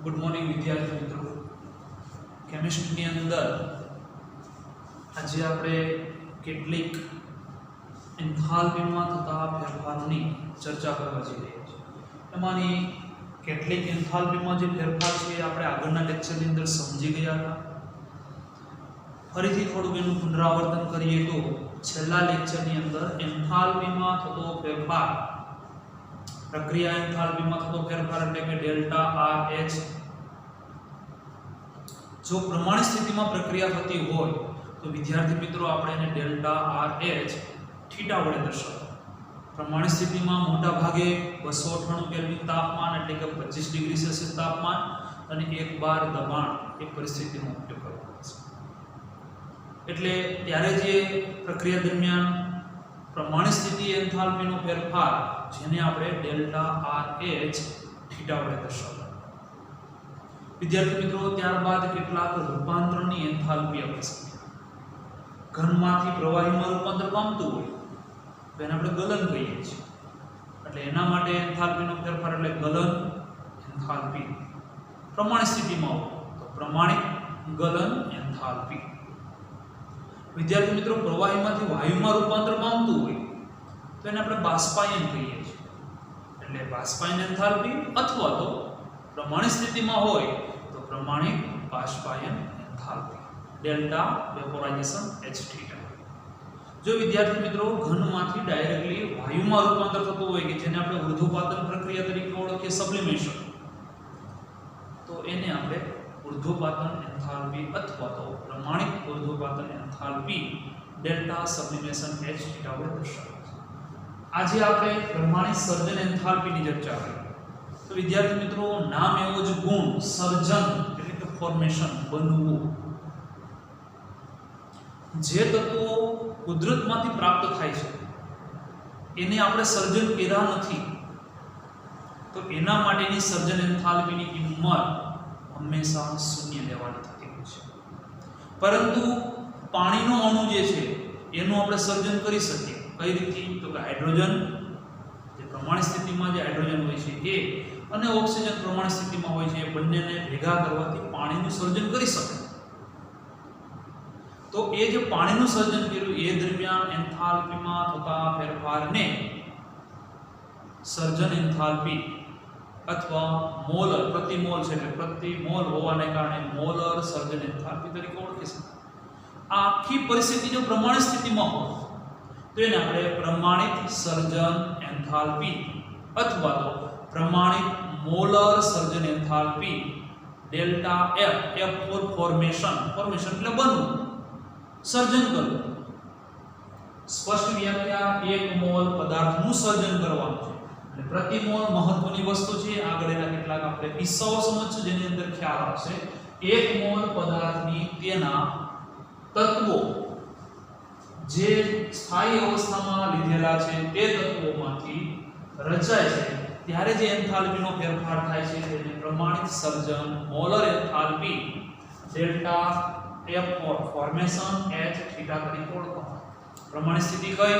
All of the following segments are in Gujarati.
गुड मॉर्निंग विद्यार्थी मित्रों। केमिस्ट्री अंदर आज આપણે કેટલીક એન્થાલ્પીમાં થતા ફેરફારોની ચર્ચા કરવા જઈ રહ્યા છીએ। એમાંની કેટલીક એન્થાલ્પીમાં જે ફેરફાર છે આપણે આગળના લેક્ચરની અંદર સમજી ગયા હતા। ફરીથી થોડું એનું પુનરાવર્તન કરીએ તો છેલ્લા લેક્ચરની અંદર એન્થાલ્પીમાં થતો ફેરફાર, પ્રક્રિયા એન્થાલ્પીમાં થતો ફેરફાર એટલે કે ડેલ્ટા RH, जो प्रमाणित स्थिति में प्रक्रिया थती हो तो विद्यार्थी मित्रों આપણે એને ડેલ્ટા RH થીટા વડે દર્શાવતા। प्रमाणित स्थिति में मोटा भागे 298 केल्विन तापमान એટલે કે 25 ડિગ્રી સેલ્સિયસ तापमान અને 1 બાર દબાણ એ પરિસ્થિતિનો ઉપયોગ કરવાનો છે। એટલે ત્યારે જે પ્રક્રિયા દરમિયાન પ્રમાણિત સ્થિતિ એન્થાલ્પીનો ફેરફાર જેને આપણે ડેલ્ટા RH થીટા વડે દર્શાવતા। विद्यार्थी मित्रों त्यारबाद કેટલાક રૂપાંતરણની એન્થાલ્પી આપણે સમજીએ। ઘનમાંથી પ્રવાહીમાં રૂપાંતર પામતું હોય તો એને આપણે ગલન કહીએ છીએ। એટલે એના માટે એન્થાલ્પીનો ફેરફાર એટલે ગલન એન્થાલ્પી। પ્રમાણિત સ્થિતિમાં હોય તો પ્રમાણિત ગલન એન્થાલ્પી। વિદ્યાર્થી મિત્રો પ્રવાહીમાંથી વાયુમાં રૂપાંતર પામતું હોય તો એને આપણે બાષ્પાયન કહીએ છીએ। એટલે બાષ્પાયન એન્થાલ્પી અથવા તો प्रमाणित स्थिति में हो तो प्रमाणित बाष्पायन enthalpy delta vaporization H theta. जो विद्यार्थी मित्रों घनमांथी डायरेक्टली वायुमां रूपांतर थतुं होय के जेने आपणे ऊर्ध्वपातन प्रक्रिया तरीके ओळखीए सब्लिमेशन, तो एने आपणे ऊर्ध्वपातन एंथाल्पी अथवा तो प्रमाणित ऊर्ध्वपातन enthalpy delta sublimation H theta वडे दर्शावाय छे। आजे आपणे प्रमाणित सर्जन एंथाल्पीनी चर्चा करी। तो विद्यार्थी मित्रों नाम एवो ज गुण सर्जन એટલે કે ફોર્મેશન બનવું। જે તત્વો કુદરતમાંથી પ્રાપ્ત થાય છે એને આપણે સર્જન કર્યા નથી તો એના માટેની સર્જન એન્થાલ્પીની કિંમત હંમેશા શૂન્ય લેવાની થતી હોય છે। પરંતુ પાણીનો અણુ જે છે એનું આપણે સર્જન કરી શકીએ। કઈ રીતે? તો કે હાઇડ્રોજન જે પ્રમાણિત સ્થિતિમાં જે હાઇડ્રોજન હોય છે એ અને ઓક્સિજન પ્રમાણિત સ્થિતિમાં હોય છે, બંનેને ભેગા કરવાથી પાણીનું સર્જન કરી શકાય। તો એ જે પાણીનું સર્જન કર્યું એ દરમિયાન એન્થાલ્પીમાં થતા ફેરફારને સર્જન એન્થાલ્પી અથવા મોલર પ્રતિ મોલ છે એટલે પ્રતિ મોલ હોવાને કારણે મોલર સર્જન એન્થાલ્પી તરીકે ઓળખી શકાય। આ આખી પરિસ્થિતિ જો પ્રમાણિત સ્થિતિમાં હોય તો એને આપણે પ્રમાણિત સર્જન એન્થાલ્પી અથવા તો प्रमाणित molar surgeon enthalpy delta F for formation એટલે બનવું, સર્જન કરવું। સ્પષ્ટ વ્યાખ્યા 1 મોલ પદાર્થનું સર્જન કરવાનું છે એટલે પ્રતિ મોલ મહત્વની વસ્તુ છે। આગળ એના કેટલાક આપણે કિસ્સાઓ સમજશું જેની અંદર ખ્યાલ આવશે। 1 મોલ પદાર્થની તેના તત્વો જે સ્થાયી અવસ્થામાં લીધેલા છે તે તત્વોમાંથી રચાય છે ત્યારે જે એન્થાલ્પીનો ફેરફાર થાય છે તેને પ્રમાણિત સર્જન molar enthalpy delta F for formation H theta તરીકે ઓળખવામાં। પ્રમાણિત સ્થિતિ કઈ?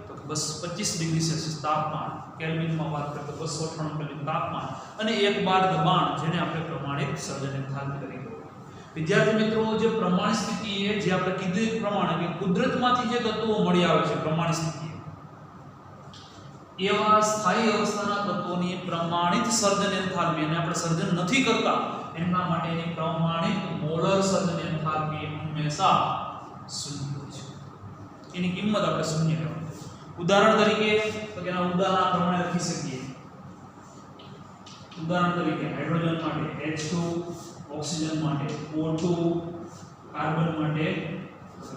તો 25 ડિગ્રી સેલ્સિયસ તાપમાન, કેલ્વિનમાં વાત કરીએ તો 298 કેલ્વિન તાપમાન અને 1 બાર દબાણ જેને આપણે પ્રમાણિત સર્જન એન્થાલ્પી તરીકે ઓળખીએ। વિદ્યાર્થી મિત્રો જે પ્રમાણિત સ્થિતિ એ જે આપણે કીધું એ પ્રમાણે કે કુદરતમાંથી જે તત્વો મળી આવે છે પ્રમાણિત સ્થિતિ એવા સ્થાયી અવસ્થાના તત્વોની પ્રમાણિત સર્જન એન્થાલ્પી અને આપણે સર્જન નથી કરતા એના માટેની પ્રમાણિત મોલર સર્જન એન્થાલ્પી હંમેશા શૂન્ય હોય છે। એની કિંમત આપણે શૂન્ય લેવાની। ઉદાહરણ તરીકે તો કે એના ઉદાહરણ પ્રમાણે લખી શકીએ। ઉદાહરણ તરીકે હાઇડ્રોજન માટે H2, ઓક્સિજન માટે O2, કાર્બન માટે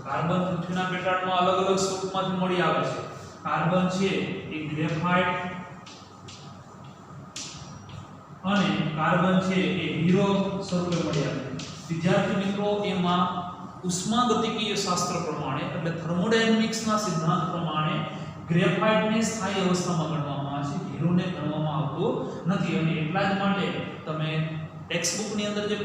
કાર્બન પૃથ્વીના પેટાળમાં અલગ અલગ સ્વરૂપમાંથી મળી આવે છે। કાર્બન છે એ ગ્રેફાઇટ અને કાર્બન છે એ હીરો સ્વરૂપે મળી આવે છે। વિદ્યાર્થી મિત્રો એમાં ઉષ્માગતિકીય શાસ્ત્ર પ્રમાણે એટલે થર્મોડાયનેમિક્સના સિદ્ધાંત પ્રમાણે ગ્રેફાઇટને સ્થાયી અવસ્થામાં ગણવામાં આવે છે, હીરોને ગણવામાં આવતો નથી। અને એટલા જ માટે તમે ટેક્સ્ટ બુકની અંદર જે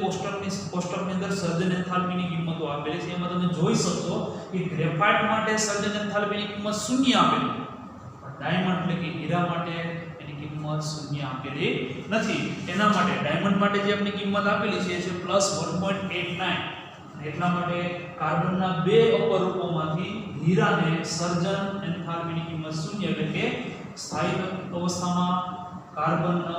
કોષ્ટકની અંદર સર્જન એન્થાલ્પીની કિંમતો આપેલી છે એમાં તમે જોઈ શકશો કે ગ્રેફાઇટ માટે સર્જન એન્થાલ્પીની કિંમત શૂન્ય આપેલી છે, ડાયમંડ એટલે કે હીરા માટે એની એની કિંમત શૂન્ય આપેલી નથી. એના માટે ડાયમંડ માટે જે આપણી કિંમત આપેલી છે એ છે +1.89. એટલા માટે કાર્બનના બે અપરૂપોમાંથી હીરાને સર્જન એન્થાલ્પીની કિંમત શૂન્ય, એટલે કે સ્થાયી અવસ્થામાં કાર્બનનો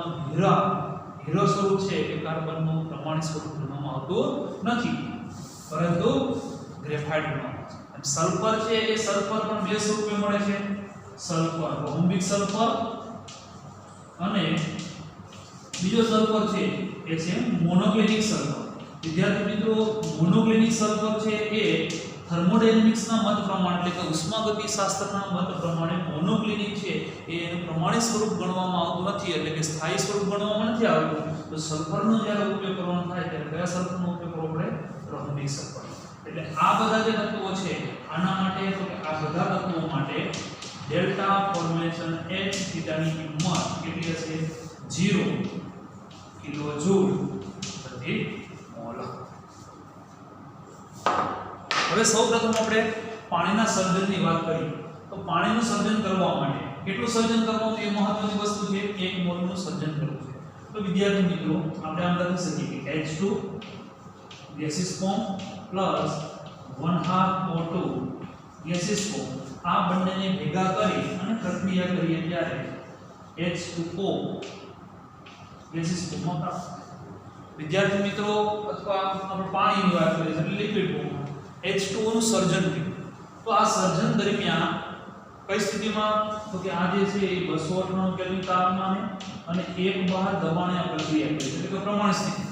હીરો સ્વરૂપ છે કે કાર્બનનું પ્રમાણિત સ્વરૂપ ગણવામાં આવતું નથી, પરંતુ ગ્રેફાઇટ ગણવામાં આવે છે. અને સલ્ફર છે એ સલ્ફર પણ બે સ્વરૂપે મળે છે, સલ્ફર રોમ્બિક સલ્ફર અને બીજો સલ્ફર છે એ છે મોનોક્લિનિક સલ્ફર. વિદ્યાર્થી મિત્રો, મોનોક્લિનિક સલ્ફર છે એ થર્મોડાયનેમિક્સના મત પ્રમાણે, એટલે કે ઉષ્માગતિશાસ્ત્રના મત પ્રમાણે મોનોક્લિનિક છે એ એનું પ્રમાણિત સ્વરૂપ ગણવામાં આવતું નથી, એટલે કે સ્થાયી સ્વરૂપ ગણવામાં નથી આવતું. તો સલ્ફરનો જ્યારે ઉપયોગ કરવાનો થાય ત્યારે કયા સલ્ફરનો ઉપયોગ કરવો પડે? રોમ્બિક સલ્ફર. એટલે આ બધા જે તત્વો છે આના માટે, તો કે આ બધા તત્વો માટે ડેલ્ટા ફોર્મેશન H થીટાની કિંમત કેટલી હશે? 0 કિલોજૂલ પ્રતિ મોલ. હવે સૌપ્રથમ આપણે પાણીના સર્જનની વાત કરીએ. તો પાણીનું સર્જન કરવા માટે કેટલું સર્જન કરવું એ મહત્વની વસ્તુ છે. 1 મોલનું સર્જન કરવું છે. તો વિદ્યાર્થી મિત્રો, આપણે આમ લખી શકીએ કે H2 gaseous form plus 1/2 O2 gaseous form, આ બંનેને ભેગા કરી અને પ્રક્રિયા કરીએ ત્યારે H2O gaseous form પ્રાપ્ત. વિદ્યાર્થી મિત્રો, અથવા આપણે પાણીની વાત કરીએ એટલે લિક્વિડ ફોર્મમાં H2O નું સર્જન થયું. તો આ સર્જન દરમિયાન કઈ સ્થિતિમાં? તો કે આ જે છે એ 298 કેલ્વિન તાપમાને અને 1 bar દબાણે આ પ્રક્રિયા કરી છે, એટલે કે પ્રમાણ સ્થિતિ.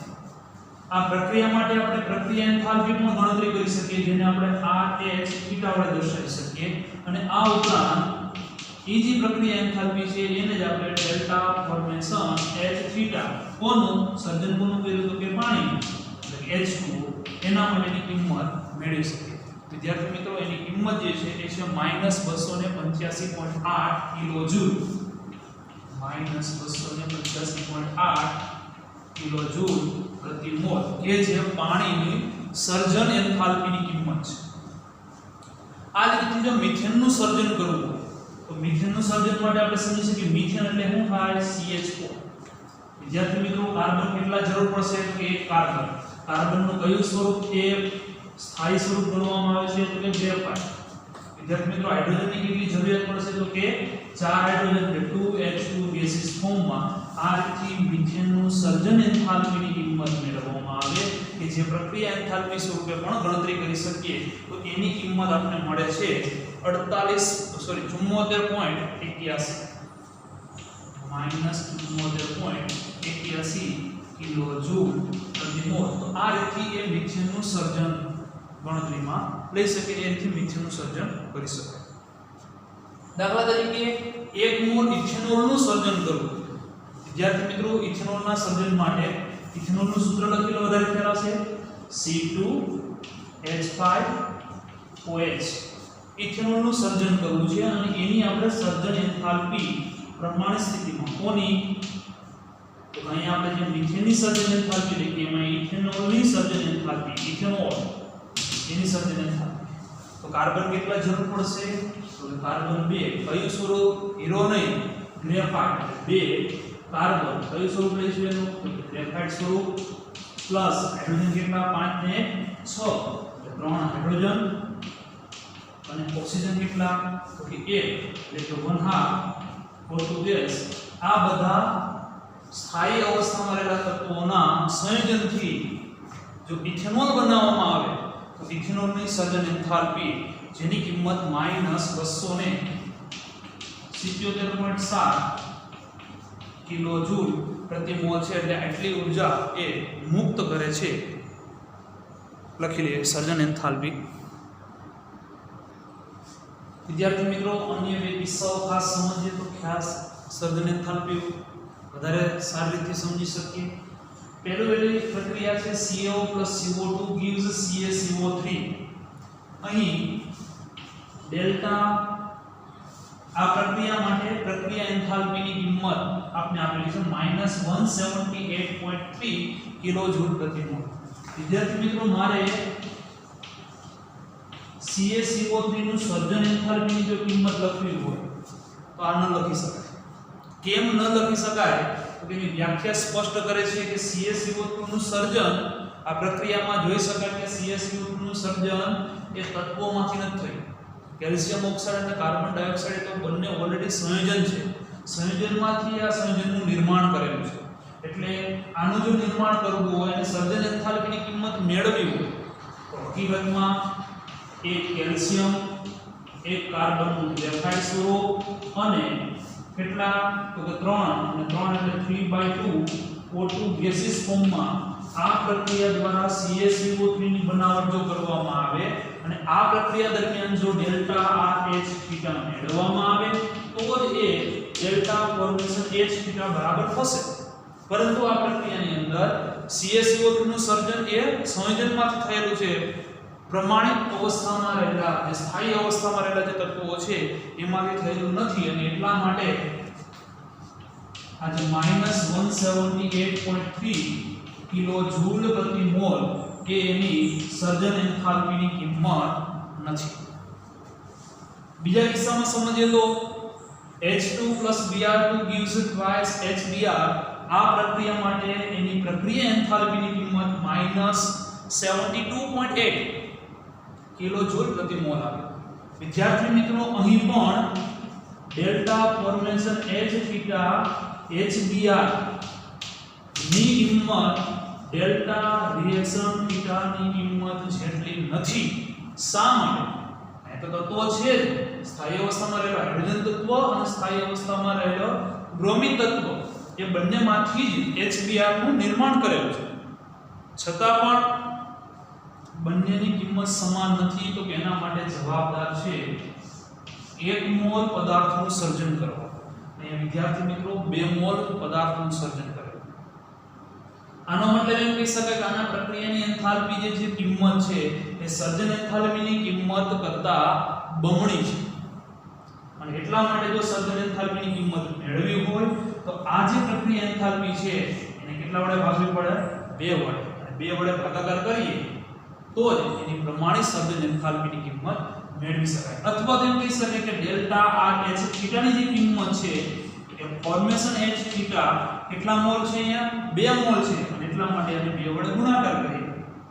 આ પ્રક્રિયા માટે આપણે પ્રક્રિયા એન્થાલ્પી પણ ગણતરી કરી શકીએ, જેને આપણે RH થીટા વડે દર્શાવી શકીએ. અને આ ઉપરાંત એ જે પ્રક્રિયા એન્થાલ્પી છે એને જ આપણે ડેલ્ટા ફોર્મેશન H થીટા કોનું સર્જન કોનું કર્યું? તો કે પાણી, એટલે કે H2O, એના માટેની કિંમત મેળવી શકીએ. વિદ્યાર્થી મિત્રો, એની કિંમત જે છે એ છે -285.8 કિલોજૂલ, -285.8 કિલોજૂલ પ્રતિ મોલ, કે જે પાણીની સર્જન એન્થાલ્પીની કિંમત છે. આ જ રીતે જો મિથેનનું સર્જન કરવું હોય તો મિથેનનું સર્જન માટે આપણે સમજી શકીએ મિથેન એટલે શું થાય? CH4. વિદ્યાર્થી મિત્રો, કાર્બન કેટલા જરૂર પડશે? તો એક કાર્બન. કાર્બનનું કયું સ્વરૂપ એ સ્થાયી સ્વરૂપ ગણવામાં આવે છે? તો કે ગ્રેફાઇટ. વિદ્યાર્થી મિત્રો, હાઇડ્રોજનની કેટલી જરૂરિયાત પડશે? તો કે 4 હાઇડ્રોજન એટલે 2H2 ગેસીસ ફોર્મમાં. આ રીતે મિથેનનું સર્જન એન્થાલ્પીની કિંમત મેળવવામાં આવે, કે જે પ્રક્રિયા એન્થાલ્પી સ્વરૂપે પણ ગણતરી કરી શકીએ. તો એની કિંમત આપણને મળે છે 74.81 કિલોજૂલ પ્રતિ મોલ. તો આ રીતે એ મિથેનનું સર્જન ગણતરીમાં લઈ શકે, એ રીતે મિથેનનું સર્જન કરી શકાય. દાખલા તરીકે 1 મોલ ઇથેનોલનું સર્જન કરવું. વિદ્યાર્થી મિત્રો, ઇથેનોલના સર્જન માટે ઇથેનોલનું સૂત્ર લખેલું વધારે ખ્યાલ આવશે. C2H5OH ઇથેનોલનું સર્જન કરવું છે અને એની આપણે સર્જન એન્થાલ્પી પ્રમાણિત સ્થિતિમાં કોની? તો અહીંયા આપણે જે મિથેનની સર્જન એન્થાલ્પી લખીએ એમાં ઇથેનોલની સર્જન એન્થાલ્પી, ઇથેનોલ એની સર્જન એન્થાલ્પી. તો કાર્બન કેટલા જરૂર પડશે? તો કાર્બન 2. કયું સ્વરૂપ? હીરો નહીં, ગ્રેફાઇટ. 2 કાર્બન કયું સ્વરૂપ લઈશું એનું? ગ્રેફાઇટ સ્વરૂપ. પ્લસ હાઇડ્રોજન કેટલા? 5 ને 6 એટલે 3 હાઇડ્રોજન. અને ઓક્સિજન કેટલા? તો કે 1 એટલે કે 1/2 O2 ગેસ. આ બધા સ્થાયી અવસ્થામાં રહેલા તત્વોના સંયોજનથી જો ઇથેનોલ બનાવવામાં આવે તો ઇથેનોલની સર્જન એન્થાલ્પી, જેની કિંમત -277.7 કિલોજૂલ પ્રતિ મોલ છે. એટલે આટલી ઊર્જા એ મુક્ત કરે છે. લખી લઈએ સર્જન એન્થાલ્પી. વિદ્યાર્થી મિત્રો, અન્ય બે કિસ્સાઓ ખાસ સમજીએ તો ખાસ સર્જન એન્થાલ્પી વધારે સારી રીતે સમજી શકીએ. પહેલી પ્રક્રિયા છે CaO + CO2 gives CaCO3. અહીં ડેલ્ટા આ પ્રક્રિયા માટે પ્રક્રિયા એન્થાલ્પીની કિંમત આપને આપેલી છે -178.3 કિલોજૂલ પ્રતિ મોલ. વિદ્યાર્થી મિત્રો, મારે CaCO3 નું સર્જન એન્થાલ્પીની જો કિંમત લખવી હોય તો આ ન લખી શકાય. કેમ ન લખી શકાય તો તેની વ્યાખ્યા સ્પષ્ટ કરે છે કે CaCO2 નું સર્જન આ પ્રક્રિયામાં જોઈ શકાય કે CaCO2 નું સર્જન એ તત્વોમાંથી નથી થયું. કેલ્શિયમ ઓક્સાઇડ અને કાર્બન ડાયોક્સાઇડ તો બંને ઓલરેડી સંયોજન છે. સંયોજનમાંથી આ સંયોજનનું નિર્માણ કરેલું છે. એટલે આનું જો નિર્માણ કરવું હોય અને સર્જન એન્થાલ્પીની કિંમત મેળવવી હોય તો હકીકતમાં એક કેલ્શિયમ એક કાર્બનનું ગ્રેફાઇટ સ્વરૂપ અને કેટલા તો કે 3 અને 3 એટલે 3/2 O2 ગેસીસ ફોર્મમાં આ પ્રક્રિયા દ્વારા CaCO3 ની બનાવટ જો કરવામાં આવે અને આ પ્રક્રિયા દરમિયાન જો ડેલ્ટા RH થીટા મેળવવામાં આવે તો જ એ ડેલ્ટા ફોર્મેશન H થીટા બરાબર થશે. પરંતુ આ પ્રક્રિયાની અંદર CaCO3 નું સર્જન એ સંયોજનમાંથી થયેલું છે. પ્રમાણિત અવસ્થામાં રહેલા જે સ્થાયી અવસ્થામાં રહેલા જે તત્વો છે એમાંથી થયેલું નથી અને એટલા માટે આ જે -178.3 કિલો જૂલ પ્રતિ મોલ એ એની સર્જન એન્થાલ્પીની કિંમત નથી. બીજા કિસ્સામાં સમજીએ તો H2 Br2 gives twice HBr. આ પ્રક્રિયા માટે એની પ્રક્રિયા એન્થાલ્પીની કિંમત -72.8 કિલો જૂલ પ્રતિ મોલ આવે. વિદ્યાર્થી મિત્રો અહીં પણ delta formation H theta HBr ની કિંમત ડેલ્ટા રિએક્શન થીટા ની કિંમત જેટલી નથી. શા માટે? તો તત્વો છે સ્થાયી અવસ્થામાં રહેલા હાઇડ્રોજન તત્વ અને સ્થાયી અવસ્થામાં રહેલો બ્રોમિન તત્વ એ બંનેમાંથી જ HBr નું નિર્માણ કરેલું છે. છતાં પણ બંનેની કિંમત સમાન નથી તો એના માટે જવાબદાર છે 1 મોલ પદાર્થનું સર્જન કરવું. અહીંયા વિદ્યાર્થી મિત્રો 2 મોલ પદાર્થનું સર્જન કરે. આનો મતલબ એમ કહી શકાય કે આના પ્રક્રિયાની એન્થાલ્પી જે કિંમત છે એ સર્જન એન્થાલ્પીની કિંમત કરતા બમણી છે. અને એટલા માટે જો સર્જન એન્થાલ્પીની કિંમત મેળવવી હોય તો આ જે પ્રક્રિયા એન્થાલ્પી છે એને કેટલા વડે ભાગવી પડે? 2 વડે. અને 2 વડે ભાગાકાર કરીએ તો જ એની પ્રમાણિત સર્જન એન્થાલ્પીની કિંમત મેળવી શકાય. અથવા તો એમ કહી શકાય કે ડેલ્ટા RH થીટાની જે કિંમત છે એ ફોર્મેશન H થીટા કેટલા મોલ છે? અહીંયા 2 મોલ છે અને એટલા માટે આને 2 વડે ગુણાકાર કરીએ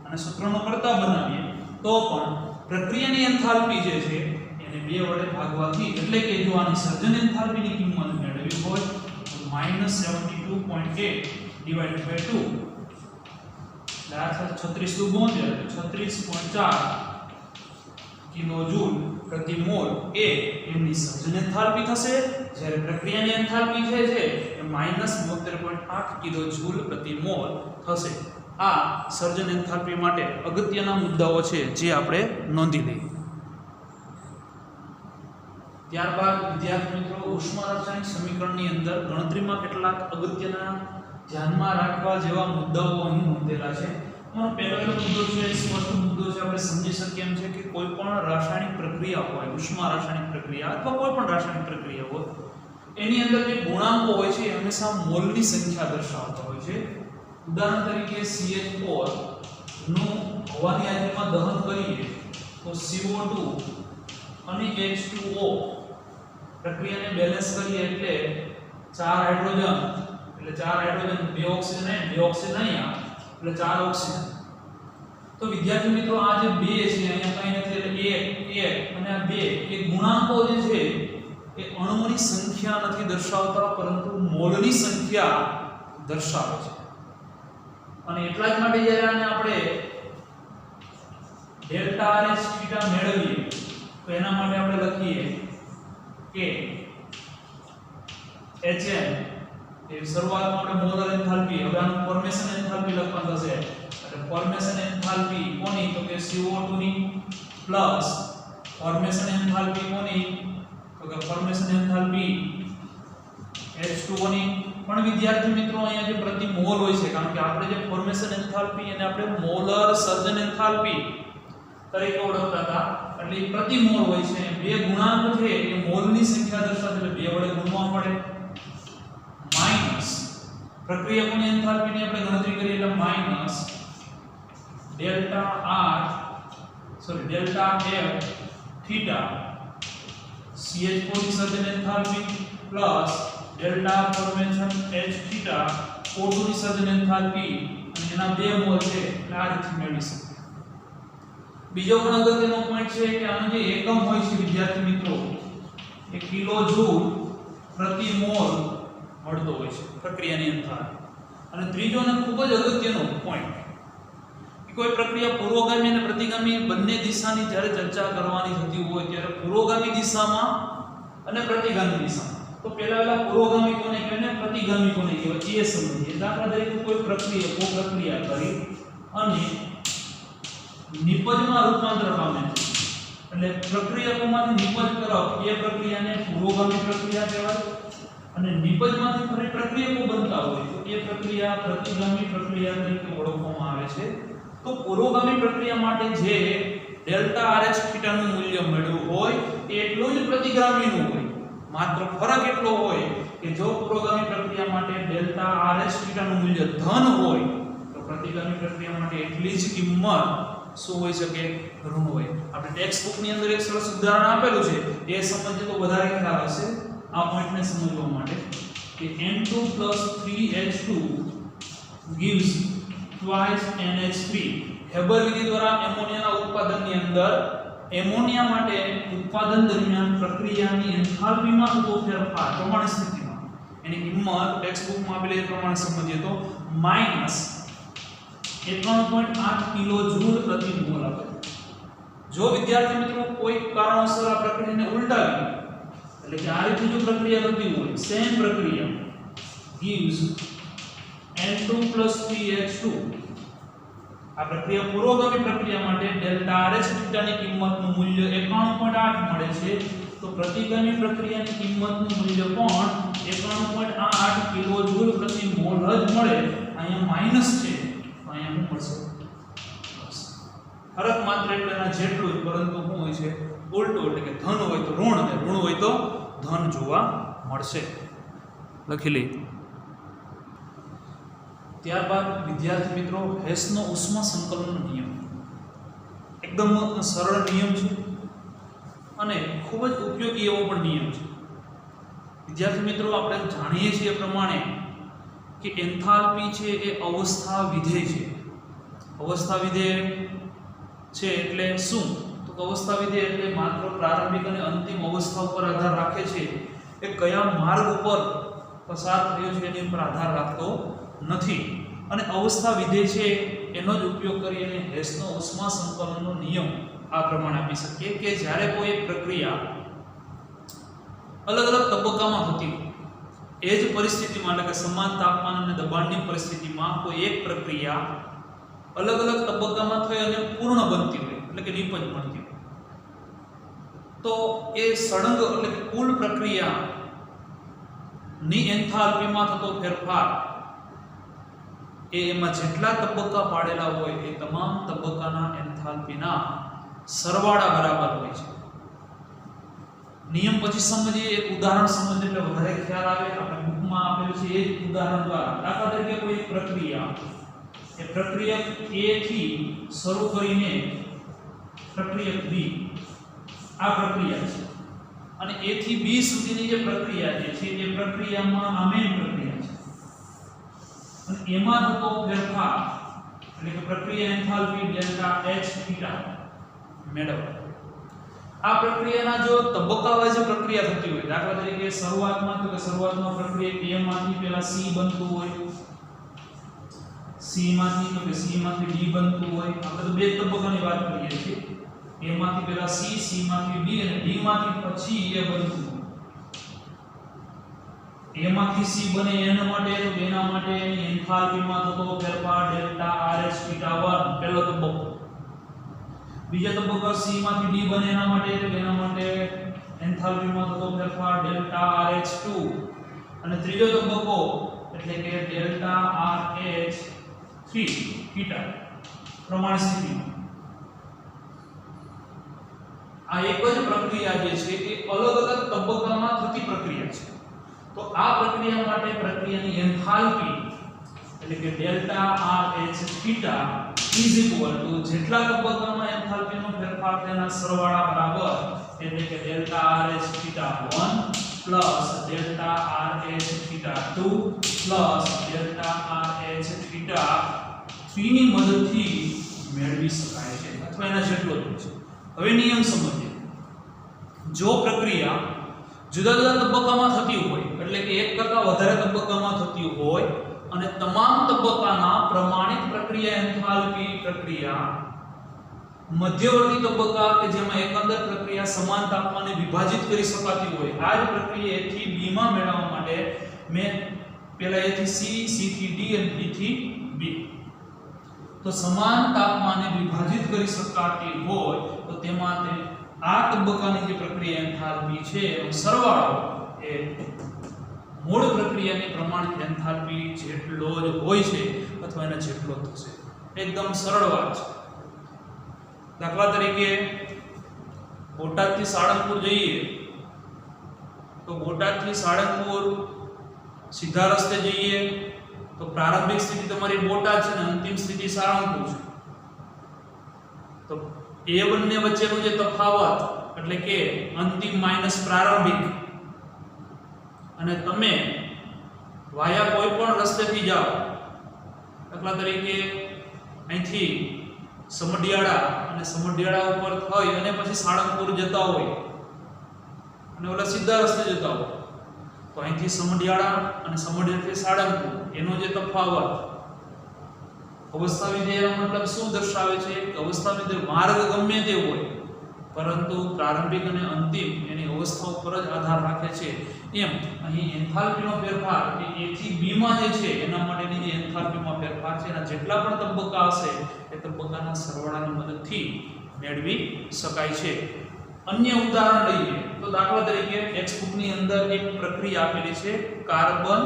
અને સૂત્રનો કરતા બનાવીએ તો પણ પ્રક્રિયાની એન્થાલ્પી જે છે એને 2 વડે ભાગવાથી એટલે કે જો આની સર્જન એન્થાલ્પીની કિંમત મેળવવી હોય તો -72.8 ડિવાઇડેડ બાય 2 36 દુ 36.4 કિલો જૂલ પ્રતિ મોલ એ એમની સર્જન એન્થાલ્પી થશે. જ્યારે પ્રક્રિયાની એન્થાલ્પી છે એ -72.8 કિલો જૂલ પ્રતિ મોલ થશે. આ સર્જન એન્થાલ્પી માટે અગત્યના મુદ્દાઓ છે જે આપણે નોંધી લઈએ. ત્યારબાદ વિદ્યાર્થી મિત્રો ઉષ્મા રાસાયણિક સમીકરણની અંદર ગણતરીમાં કેટલાક અગત્યના ધ્યાનમાં રાખવા જેવા મુદ્દાઓ અહીં નોંધેલા છે. પહેલો મુદ્દો છે સ્પષ્ટ મુદ્દો છે આપણે સમજી શકીએ એમ છે કે કોઈ પણ રાસાયણિક પ્રક્રિયા હોય ઉષ્મા રાસાયણિક પ્રક્રિયા અથવા કોઈ પણ રાસાયણિક પ્રક્રિયા હોય એની અંદર જે ગુણાંકો હોય છે એ હંમેશા મોલની સંખ્યા દર્શાવતા હોય છે. ઉદાહરણ તરીકે CH4 નું હવાની હાજરીમાં દહન કરીએ તો CO2 અને H2O પ્રક્રિયાને બેલેન્સ કરીએ એટલે 4 હાઇડ્રોજન એટલે 4 હાઇડ્રોજન 2 ઓક્સિજન અને 2 ઓક્સિજન અહીંયા એટલે 4 ઓક્સિજન. તો વિદ્યાર્થી મિત્રો આ જે 2 છે અહીંયા કંઈ નથી એટલે 1 અને આ 2 એ ગુણાંકો જે છે એ અણુઓની સંખ્યા નથી દર્શાવતા પરંતુ મોલની સંખ્યા દર્શાવે છે. અને એટલા જ માટે જ્યારે આને આપણે ડેલ્ટા RH થીટા મેળવીએ તો એના માટે આપણે લખીએ કે HM એ શરૂઆતમાં આપણે મોલર એન્થાલ્પી હવે આનું ફોર્મેશન એન્થાલ્પી લખવાનું થશે એટલે ફોર્મેશન એન્થાલ્પી કોની તો કે CO2 ની પ્લસ ફોર્મેશન એન્થાલ્પી કોની તો કે ફોર્મેશન એન્થાલ્પી H2O ની. પણ વિદ્યાર્થી મિત્રો અહીંયા જે પ્રતિ મોલ હોય છે કારણ કે આપણે જે ફોર્મેશન એન્થાલ્પી એને આપણે મોલર સર્જન એન્થાલ્પી તરીકે ઓળખતા હતા એટલે પ્રતિ મોલ હોય છે. 2 ગુણાંક છે એ મોલની સંખ્યા દર્શાવે એટલે 2 વડે ગુણવા પડે માઈનસ પ્રક્રિયાની એન્થાલ્પીની આપણે ગણતરી કરીએ એટલે minus delta F theta CH4 ની સર્જન enthalpy plus delta formation H theta O2 ની સર્જન એન્થાલ્પી અને એના 2 મોલ છે એટલે આ રીતે મેળવી શકીએ. બીજો પણ અગત્યનો પોઈન્ટ છે કે આનો જે એકમ હોય છે વિદ્યાર્થી મિત્રો એ કિલો જૂલ પ્રતિ મોલ મળતો હોય છે પ્રક્રિયાની એન્થાલ્પી. અને ત્રીજો અને ખૂબ જ અગત્યનો પોઈન્ટ કે કોઈ પ્રક્રિયા પૂર્વગામી અને પ્રતિગામી બંને દિશાની જ્યારે ચર્ચા કરવાની થતી હોય ત્યારે પૂર્વગામી દિશામાં અને પ્રતિગામી દિશામાં તો પહેલા પૂર્વગામી કોને કહેવાય ને પ્રતિગામી કોને કહેવાય એ સમજીએ. દાખલા તરીકે કોઈ પ્રક્રિયા કરી અને નિપજમાં રૂપાંતર પામે છે એટલે પ્રક્રિયકોમાંથી નિપજ તરફ એ પ્રક્રિયાને પૂર્વગામી પ્રક્રિયા કહેવાય અને નિપજમાંથી ફરી પ્રક્રિયકો બનતા હોય તો એ પ્રક્રિયા પ્રતિગામી પ્રક્રિયા તરીકે ઓળખવામાં આવે છે. તો પૂર્વગામી પ્રક્રિયા માટે જે ડેલ્ટા RH થીટા નું મૂલ્ય મળ્યું હોય એટલું જ પ્રતિગામીનું હોય. માત્ર ફરક એટલો હોય કે જો પૂર્વગામી પ્રક્રિયા માટે ડેલ્ટા RH થીટા નું મૂલ્ય ધન હોય તો પ્રતિગામી પ્રક્રિયા માટે એટલી જ કિંમત શું હોઈ શકે ઋણ હોય. આપણે ટેક્સ્ટ બુક ની અંદર એક સરસ ઉદાહરણ આપેલું છે એ સમજીએ તો વધારે ખ્યાલ હશે આ પોઈન્ટને સમજવા માટે કે N2 + 3H2 gives twice NH3 Haber વિધિ દ્વારા એમોનિયાના ઉત્પાદનની અંદર એમોનિયા માટે ઉત્પાદન દરમિયાન પ્રક્રિયાની એન્થાલ્પીમાં થતો ફેરફાર પ્રમાણિત સ્થિતિમાં એની કિંમત ટેક્સ્ટ બુકમાં આપેલી એ પ્રમાણે સમજીએ તો -51.8 કિલો જૂલ પ્રતિ મોલ આપે. જો વિદ્યાર્થી મિત્રો કોઈ કારણોસર આ પ્રક્રિયાને ઉલટાવી એટલે કે આ રીતે જો પ્રક્રિયા થતી હોય સેમ પ્રક્રિયા gives N2 + 3H2 આ પ્રક્રિયા પૂર્વગામી પ્રક્રિયા માટે ડેલ્ટા RH થીટાની કિંમતનું મૂલ્ય 91.8 મળે છે તો પ્રતિગામી પ્રક્રિયાની કિંમતનું મૂલ્ય પણ 91.8 કિલો જૂલ પ્રતિ મોલ જ મળે. અહીંયા માઈનસ છે તો અહીંયા શું મળશે ફરક માત્ર એટલાના જેટલું જ પરંતુ શું હોય છે ઉલટું એટલે કે ધન હોય તો ઋણ અને ઋણ હોય તો ધન જોવા મળશે. લખી લઈએ. ત્યારબાદ વિદ્યાર્થી મિત્રો હેસનો ઉષ્મા સંકલનનો નિયમ એકદમ સરળ નિયમ છે અને ખૂબ જ ઉપયોગી એવો પણ નિયમ છે. વિદ્યાર્થી મિત્રો આપણે જાણીએ છીએ એ પ્રમાણે કે એન્થાલ્પી છે એ અવસ્થા વિધેય છે. અવસ્થા વિધેય છે એટલે શું તો અવસ્થા વિધેય એટલે માત્ર પ્રારંભિક અને અંતિમ અવસ્થા ઉપર આધાર રાખે છે એ કયા માર્ગ ઉપર પસાર થયો છે એની ઉપર આધાર રાખતો નથી. અને અવસ્થા વિધેય છે એનો જ ઉપયોગ કરીને હેસનો ઉષ્મા સંકલનનો નિયમ આ પ્રમાણે આપી શકીએ કે જ્યારે કોઈ એક પ્રક્રિયા અલગ અલગ તબક્કામાં થતી હોય એ જ પરિસ્થિતિમાં એટલે કે સમાન તાપમાન અને દબાણની પરિસ્થિતિમાં કોઈ એક પ્રક્રિયા અલગ અલગ તબક્કામાં થઈ અને પૂર્ણ બનતી હોય એટલે કે નિપજ બનતી હોય તો એ સળંગ એટલે કે કુલ પ્રક્રિયાની એન્થાલ્પીમાં થતો ફેરફાર એ એમાં જેટલા તબક્કા પાડેલા હોય એ તમામ તબક્કાના એન્થાલ્પીના સરવાળા બરાબર હોય છે. નિયમ પછી સમજીએ એક ઉદાહરણ સમજીએ એટલે વધારે ખ્યાલ આવે. આપણે બુકમાં આપેલું છે એ જ ઉદાહરણ દ્વારા દાખલા તરીકે કોઈ પ્રક્રિયા એ પ્રક્રિયક A થી શરૂ કરીને પ્રક્રિયક B આ પ્રક્રિયા છે અને A થી B સુધીની જે પ્રક્રિયા છે એ પ્રક્રિયામાં આ મેઇન પ્રક્રિયા છે અને એમાં થતો ફેરફાર એટલે કે પ્રક્રિયા એન્થાલ્પી ડેલ્ટા H થીટા મેળવો. આ પ્રક્રિયાના જો તબક્કા વાઇઝ પ્રક્રિયા થતી હોય દાખલા તરીકે શરૂઆતમાં પ્રક્રિયા A માંથી પહેલા C બનતું હોય C માંથી C માંથી D બનતું હોય. આપણે તો બે તબક્કાની વાત કરીએ છીએ. A માંથી પહેલા C માંથી D અને D માંથી પછી A બનતું હોય. A માંથી C બને એના માટે તો એના માટે એની એન્થાલ્પીમાં થતો ફેરફાર ડેલ્ટા RH થીટા 1 પહેલો તબક્કો. બીજા તબક્કા C માંથી D બને એના માટે તો એના માટે એન્થાલ્પીમાં થતો ફેરફાર ડેલ્ટા RH2 અને ત્રીજો તબક્કો એટલે કે ડેલ્ટા RH3 થીટા પ્રમાણ સ્થિતિમાં. આ એક જ પ્રક્રિયા જે છે એ અલગ અલગ તબક્કામાં થતી પ્રક્રિયા છે. તો આ પ્રક્રિયા માટે પ્રક્રિયાની એન્થાલ્પી એટલે કે ડેલ્ટા RH થીટા જેટલા તબક્કામાં એન્થાલ્પીનો ફેરફાર તેના સરવાળા બરાબર એટલે કે delta RH theta 1 plus delta RH theta 2 plus delta RH theta 3 ની મદદથી મેળવી શકાય છે અથવા એના જેટલો જ છે. હવે નિયમ સમજીએ. જો પ્રક્રિયા જુદા જુદા તબક્કામાં થતી હોય એટલે કે એક કરતાં વધારે તબક્કામાં થતી હોય અને તમામ તબક્કાના પ્રમાણિત પ્રક્રિયા એન્થાલ્પી પ્રક્રિયા મધ્યવર્તી તબક્કા કે જેમાં એકંદર પ્રક્રિયા સમાન તાપમાને વિભાજિત કરી શકાતી હોય આ જ પ્રક્રિયા A થી B માં મેળવવા માટે મેં પહેલા A થી C, C થી D અને D થી B તો સમાન તાપમાને વિભાજિત કરી શકાતી હોય તો તેમાં તે આ તબક્કાની જે પ્રક્રિયા એન્થાલ્પી છે એનો સરવાળો એ મૂળ પ્રક્રિયાની પ્રમાણિત એન્થાલ્પી જેટલો જ હોય છે અથવા એના જેટલો થશે. એકદમ સરળ વાત છે. દાખલા તરીકે બોટાદથી સાળંગપુર જઈએ તો બોટાદથી સાળંગપુર સીધા રસ્તે જઈએ તો પ્રારંભિક સ્થિતિ તમારી બોટાદ છે ને અંતિમ સ્થિતિ સાળંગપુર છે. તો એ બંને વચ્ચેનો જે તફાવત એટલે કે અંતિમ માઈનસ પ્રારંભિક અને તમે વાયા કોઈ પણ રસ્તેથી જાઓ દાખલા તરીકે અહીંથી સમઢિયાળા અને સમઢિયાળા ઉપર થઈ અને પછી સાળંગપુર જતા હોય અને ઓલા સીધા રસ્તે જતા હોય તો અહીંથી સમઢિયાળા અને સમઢિયાળાથી સાળંગપુર એનો જે તફાવત અવસ્થા વિધેયનો મતલબ શું દર્શાવે છે કે અવસ્થા વિધેય માર્ગ ગમે તે હોય પરંતુ પ્રારંભિક અને અંતિમ એની અવસ્થા ઉપર જ આધાર રાખે છે. એમ અહીં એન્થાલ્પીનો ફેરફાર એ A થી B માં જે છે એના માટેની જે એન્થાલ્પીમાં ફેરફાર છે એના જેટલા પણ તબક્કા હશે એ તબક્કાના સરવાળાની મદદથી મેળવી શકાય છે. અન્ય ઉદાહરણ લઈએ તો દાખલા તરીકે ટેક્સ્ટ બુકની અંદર એક પ્રક્રિયા આપેલી છે કાર્બન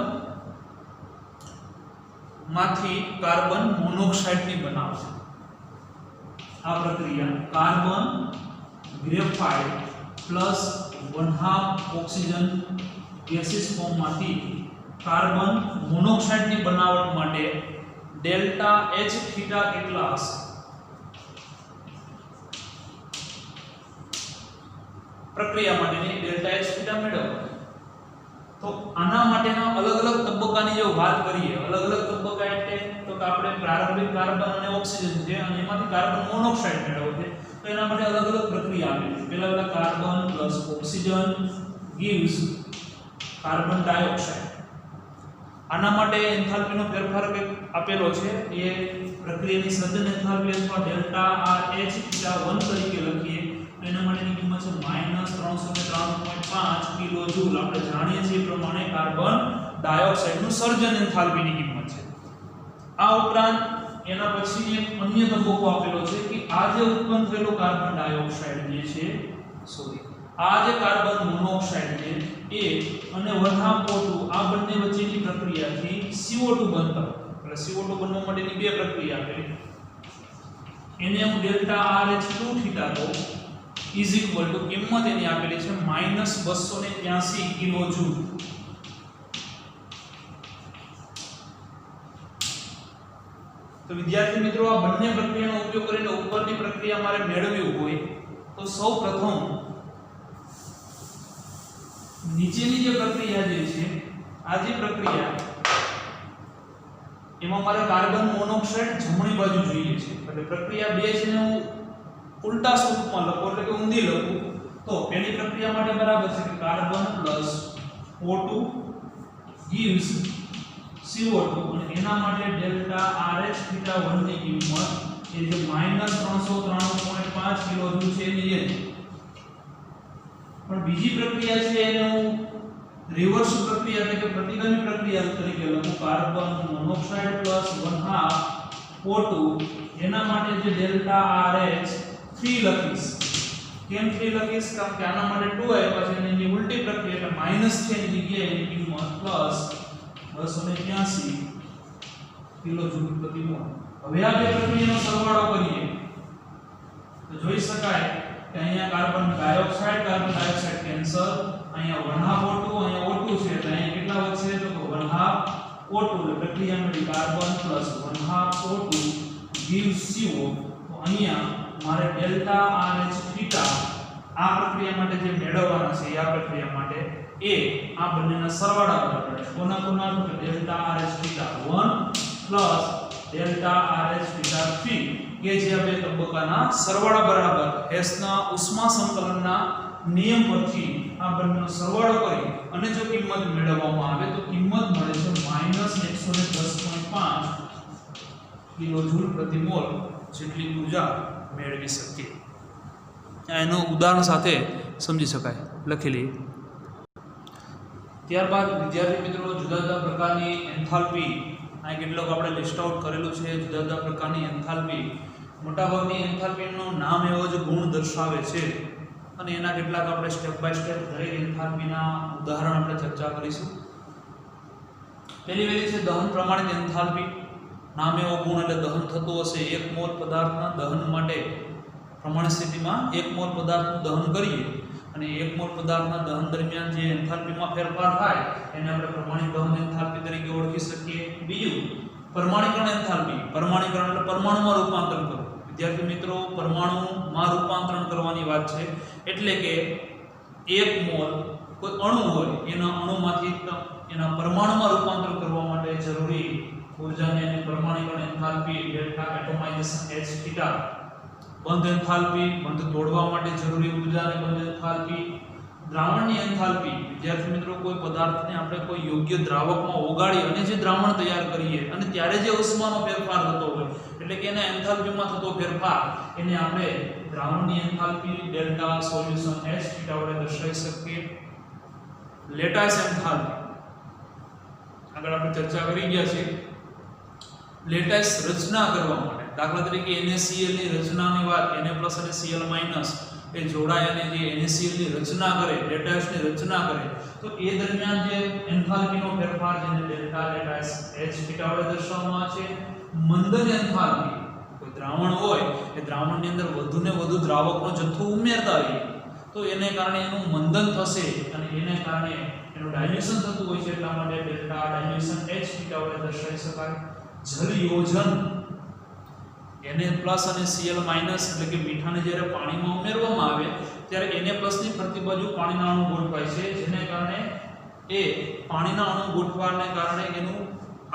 માંથી કાર્બન મોનોક્સાઇડની બનાવશે. આ પ્રક્રિયા carbon graphite plus 1/2 oxygen gases ફોર્મમાંથી કાર્બન મોનોક્સાઇડની બનાવટ માટે ડેલ્ટા H થીટા કેટલા હશે? પ્રક્રિયા માટેની ડેલ્ટા H થીટા મેળવવા. તો આના માટેના અલગ અલગ તબક્કાની જો વાત કરીએ અલગ અલગ તબક્કા એટલે તો કે આપણે પ્રારંભિક કાર્બન અને ઓક્સિજન છે અને એમાંથી કાર્બન મોનોક્સાઇડ મેળવવો છે તો એના માટે અલગ અલગ પ્રક્રિયા આપેલી છે. પહેલા carbon plus oxygen gives carbon dioxide. આના માટે એન્થાલ્પીનો ફેરફાર આપેલો છે એ પ્રક્રિયાની સર્જન એન્થાલ્પી અથવા ડેલ્ટા RH થીટા 1 તરીકે લખીએ તો એના માટેની કિંમત છે -393.5 કિલો જૂલ. આપણે જાણીએ છીએ પ્રમાણે કાર્બન ડાયોક્સાઇડનું સર્જન એન્થાલ્પીની કિંમત છે. આ ઉપરાંત એના પછી એક અન્ય તબક્કો આપેલો છે કે આ જે ઉત્પન્ન થયેલો કાર્બન ડાયોક્સાઇડ જે છે આ જે કાર્બન મોનોક્સાઇડ છે એ અને 1/2 આ બંને વચ્ચેની પ્રક્રિયાથી CO2 બનતા એટલે CO2 બનવા માટેની બે પ્રક્રિયા આપેલી એને હું ડેલ્ટા RH2 થીટા તો ઇઝ ઇક્વલ ટુ કિંમત એની આપેલી છે -283 કિલો જૂલ. તો વિદ્યાર્થી મિત્રો આ બંને પ્રક્રિયાનો ઉપયોગ કરીને ઉપરની પ્રક્રિયા મારે મેળવવી હોય તો સૌપ્રથમ નીચેની જે પ્રક્રિયા જે છે આ જે પ્રક્રિયા એમાં મારે કાર્બન મોનોક્સાઇડ જમણી બાજુ જોઈએ છે એટલે પ્રક્રિયા 2 છે ને હું ઉલટા સ્વરૂપમાં લખું એટલે કે ઊંધી લખું તો પહેલી પ્રક્રિયા માટે બરાબર છે કે carbon plus O2 gives CO2 અને એના માટે ડેલ્ટા RH થીટા 1 ની કિંમત એ જે -393.5 કિલો જૂલ છે એની એ પણ બીજી પ્રક્રિયા છે એને હું રિવર્સ પ્રક્રિયા એટલે કે પ્રતિગામી પ્રક્રિયા તરીકે લખું કાર્બન મોનોક્સાઇડ પ્લસ 1/2 O2 એના માટે જે ડેલ્ટા RH 3 લખીશ. કેમ 3 લખીશ? કારણ કે આના માટે 2 આવ્યા છે અને એની ઉલટી પ્રક્રિયા એટલે માઈનસ છે એની જગ્યાએ એની કિંમત પ્લસ 283 કિલો જૂલ પ્રતિ મોલ. હવે આ બે પ્રક્રિયાનો સરવાળો કરીએ તો જોઈ શકાય કે અહીંયા કાર્બન ડાયોક્સાઇડ કેન્સલ અહીંયા 1/2 O2 અહીંયા O2 છે એટલે અહીંયા કેટલા વધશે તો 1/2 O2 એટલે પ્રક્રિયા મળી carbon plus 1/2 O2 gives CO. તો અહીંયા મારે ડેલ્ટા RH થીટા આ પ્રક્રિયા માટે જે મેળવવાના છે આ પ્રક્રિયા માટે એ આ બંનેના સરવાળા બરાબર કોના કોના તો delta RH theta 1 plus delta RH theta 3 કે જે બે તબક્કાના સરવાળા બરાબર હેસના ઉષ્મા સંકલનના નિયમ પરથી આ બંનેનો સરવાળો કરી અને જો કિંમત મેળવવામાં આવે તો કિંમત મળે છે -110.5 કિલોજૂલ પ્રતિ મોલ જેટલી ઊર્જા મેળવી શકીએ. એનો ઉદાહરણ સાથે સમજી શકાય લખેલી. ત્યારબાદ વિદ્યાર્થી મિત્રો જુદા જુદા પ્રકારની એન્થાલ્પી આ કેટલોક આપણે લિસ્ટ આઉટ કરેલું છે. જુદા જુદા પ્રકારની એન્થાલ્પી મોટાભાગની એન્થાલ્પીનું નામ એવો જ ગુણ દર્શાવે છે અને એના કેટલાક આપણે સ્ટેપ બાય સ્ટેપ દરેક એન્થાલ્પીના ઉદાહરણ આપણે ચર્ચા કરીશું. પહેલી વેલી છે દહન પ્રમાણિત એન્થાલ્પી. નામ એવો ગુણ એટલે દહન થતું હશે. 1 મોલ પદાર્થના દહન માટે પ્રમાણિત સ્થિતિમાં 1 મોલ પદાર્થનું દહન કરીએ અને 1 મોલ પદાર્થના દહન દરમિયાન જે એન્થાલ્પીમાં ફેરફાર થાય એને આપણે પ્રમાણિત દહન એન્થાલ્પી તરીકે ઓળખી શકીએ. બીજું પરમાણિકરણ એન્થાલ્પી. પરમાણિકરણ એટલે પરમાણુમાં રૂપાંતરણ કરવું. વિદ્યાર્થી મિત્રો પરમાણુમાં રૂપાંતરણ કરવાની વાત છે એટલે કે 1 મોલ કોઈ અણુ હોય એના અણુમાંથી એના પરમાણુમાં રૂપાંતર કરવા માટે જરૂરી ઊર્જાને એને પરમાણિકરણ એન્થાલ્પી ડેલ્ટા એટોમાઇઝેશન H થીટા. બંધ એન્થાલ્પી બંધ તોડવા માટે જરૂરી ઊર્જાને બંધ એન્થાલ્પી. દ્રાવણની એન્થાલ્પી વિદ્યાર્થી મિત્રો કોઈ પદાર્થને આપણે કોઈ યોગ્ય દ્રાવકમાં ઓગાળી અને જે દ્રાવણ તૈયાર કરીએ અને ત્યારે જે ઉષ્માનો ફેરફાર થતો હોય એટલે કે એના એન્થાલ્પીમાં થતો ફેરફાર એને આપણે દ્રાવણની enthalpy delta solution H theta વડે દર્શાવી શકીએ. લેટાઇસ એન્થાલ્પી આગળ આપણે ચર્ચા કરી ગયા છે. લેટાઇસ રચના કરવા માટે દાખલા તરીકે NaCl ની રચનાની વાત Na+ અને Cl- એ જોડાય અને જે NaCl ની રચના કરે લેટાઇસની રચના કરે તો એ દરમિયાન જે એન્થાલ્પીનો ફેરફાર જેને ડેલ્ટા લેટાઇસ H થીટા વડે દર્શાવવામાં આવે છે. મંદન એન્થાલ્પી કોઈ દ્રાવણ હોય એ દ્રાવણની અંદર વધુને વધુ દ્રાવકનો જથ્થો ઉમેરતા રહીએ તો એને કારણે એનું મંદન થશે અને એને કારણે એનું ડાયલ્યુશન થતું હોય છે એટલા માટે ડેલ્ટા ડાયલ્યુશન H થીટા વડે દર્શાવી શકાય. જલયોજન Na+ અને Cl- એટલે કે મીઠાને જ્યારે પાણીમાં ઉમેરવામાં આવે ત્યારે Na+ ની ફરતી બાજુ પાણીના અણુ ગોઠવાય છે જેને કારણે એ પાણીના અણુ ગોઠવાને કારણે એનું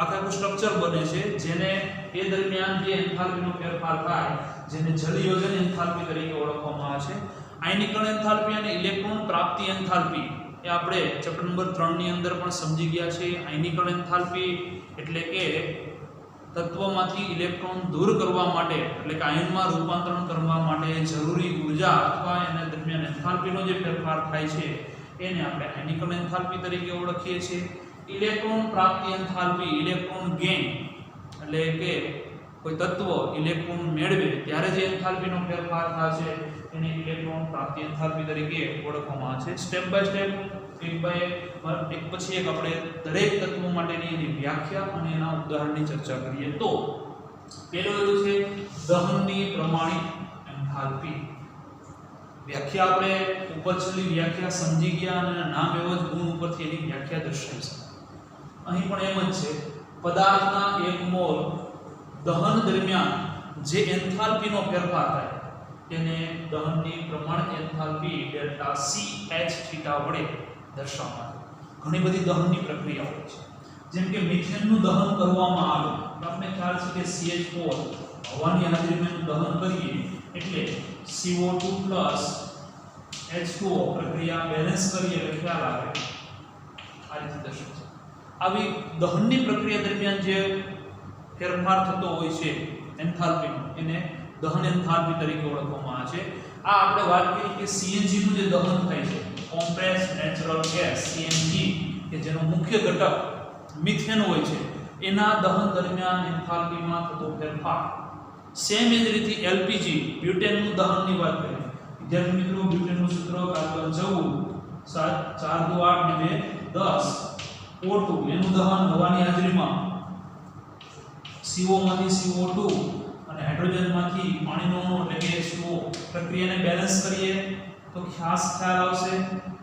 આખું સ્ટ્રક્ચર બને છે જેને એ દરમિયાન જે એન્થાલ્પીનો ફેરફાર થાય જેને જલયોજન એન્થાલ્પી તરીકે ઓળખવામાં આવે છે. આયનીકરણ એન્થાલ્પી અને ઇલેક્ટ્રોન પ્રાપ્તિ એન્થાલ્પી એ આપણે ચેપ્ટર નંબર 3 ની અંદર પણ સમજી ગયા છે. આયનીકરણ એન્થાલ્પી એટલે કે તત્વમાંથી ઇલેક્ટ્રોન દૂર કરવા માટે એટલે કે આયનમાં રૂપાંતરણ કરવા માટે જરૂરી ઊર્જા અથવા એના દરમિયાન એન્થાલ્પીનો જે ફેરફાર થાય છે એને આપણે આયનીકરણ એન્થાલ્પી તરીકે ઓળખીએ છીએ. ઇલેક્ટ્રોન પ્રાપ્તિ એન્થાલ્પી ઇલેક્ટ્રોન ગેઇન એટલે કે કોઈ તત્વ ઇલેક્ટ્રોન મેળવે ત્યારે જે એન્થાલ્પીનો ફેરફાર થાય છે એને ઇલેક્ટ્રોન પ્રાપ્તિ એન્થાલ્પી તરીકે ઓળખવામાં આવે છે. સ્ટેપ બાય સ્ટેપ એક પછી એક આપણે દરેક તત્વો માટેની એની વ્યાખ્યા અને એના ઉદાહરણની ચર્ચા કરીએ તો પહેલું છે દહનની પ્રમાણિત એન્થાલ્પી. વ્યાખ્યા આપણે ઉપર છેલ્લી વ્યાખ્યા સમજી ગયા અને નામ એવો જ ગુણ ઉપરથી એની વ્યાખ્યા દર્શાવી છે. અહીં પણ એમ જ છે પદાર્થના 1 મોલ દહન દરમિયાન જે એન્થાલ્પીનો ફેરફાર થાય તેને દહનની પ્રમાણિત એન્થાલ્પી ડેલ્ટા CH થીટા વડે દર્શાવવામાં આવે. ઘણી બધી દહનની પ્રક્રિયાઓ છે જેમ કે મિથેનનું દહન કરવામાં આવે તો આપણે ખ્યાલ છે કે CH4 હવાની હાજરીમાં દહન કરીએ એટલે CO2 H2O પ્રક્રિયા બેલેન્સ કરીએ એટલે ખ્યાલ આવે આ રીતે દર્શાવે છે. આવી દહનની પ્રક્રિયા દરમિયાન જે ફેરફાર થતો હોય છે એન્થાલ્પીનો એને દહન એન્થાલ્પી તરીકે ઓળખવામાં આવે છે. આ આપણે વાત કરી કે CNG નું જે દહન થાય છે કોમ્પ્રેસ્ડ નેચરલ ગેસ CNG કે જેનો મુખ્ય ઘટક મિથેન હોય છે એના દહન દરમિયાન એન્થાલ્પીમાં થતો ફેરફાર. સેમ એ જ રીતે LPG બ્યુટેનનું દહનની વાત કરીએ વિદ્યાર્થી મિત્રો બ્યુટેનનું સૂત્ર કાર્બન 14 7 4 2 8 ને 2 10 O2 એનું દહન હવાની હાજરીમાં CO માંથી CO2 અને હાઇડ્રોજનમાંથી પાણીનો અણુ એટલે કે H2O પ્રક્રિયાને બેલેન્સ કરીએ તો ખાસ ખ્યાલ આવશે.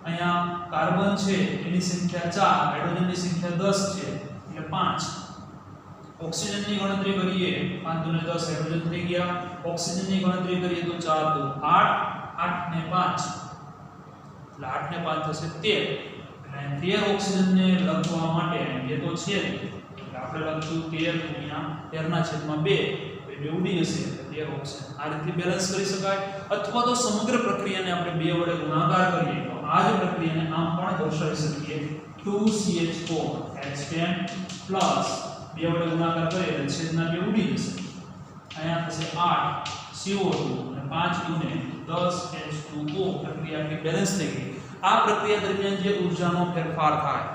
અહીંયા કાર્બન છે એની સંખ્યા 4 હાઇડ્રોજનની સંખ્યા 10 છે એટલે 5. ઓક્સિજનની ગણતરી કરીએ 5 × 2 = 10 હાઇડ્રોજન થઈ ગયા. ઓક્સિજનની ગણતરી કરીએ તો 4 × 2 = 8 8 ને 5 એટલે 8 ને 5 થશે 13 એટલે 13 ઓક્સિજનને લખવા માટે બે તો છે જ, એટલે આપણે લખશું 13 ગુણ્યા 13 ના છેદમાં 2, તો બે ઉડી જશે એટલે 13 ઓક્સિજન. આ રીતે બેલેન્સ કરી શકાય. અથવા તો સમગ્ર પ્રક્રિયાને આપણે 2 વડે ગુણાકાર કરીએ તો આ જ પ્રક્રિયાને આમ પણ દર્શાવી શકીએ 2CH4H10 પ્લસ 2 વડે ગુણાકાર કરીએ એટલે છેદના 2 ઉડી જશે. અહીંયા થશે 8 CO2 અને 5 ગુણે 10 H2O. પ્રક્રિયા આપણી બેલેન્સ થઈ ગઈ. આ પ્રક્રિયા દરમિયાન જે ઊર્જાનો ફેરફાર થાય,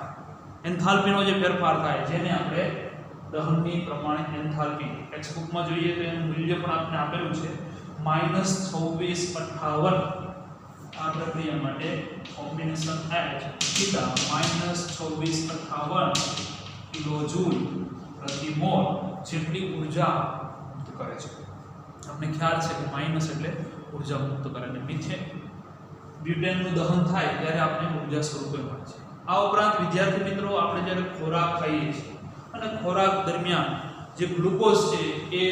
એન્થાલ્પીનો જે ફેરફાર થાય, જેને આપણે દહનની પ્રમાણિત એન્થાલ્પી ટેક્સ્ટબુકમાં જોઈએ તો એનું મૂલ્ય પણ આપણે આપેલું છે -2658. આ પ્રક્રિયા માટે કોમ્બિનેશન H થીટા -2658 કિલોજૂલ પ્રતિ મોલ જેટલી ઊર્જા મુક્ત કરે છે. તમને ખ્યાલ છે કે માઇનસ એટલે ઊર્જા મુક્ત કરે અને મિથેન બ્યુટેનનું દહન થાય ત્યારે આપણે ઊર્જા સ્વરૂપે મળે છે. આ ઉપરાંત વિદ્યાર્થી મિત્રો આપણે જ્યારે ખોરાક ખાઈએ છીએ અને ખોરાક દરમિયાન જે ગ્લુકોઝ છે એ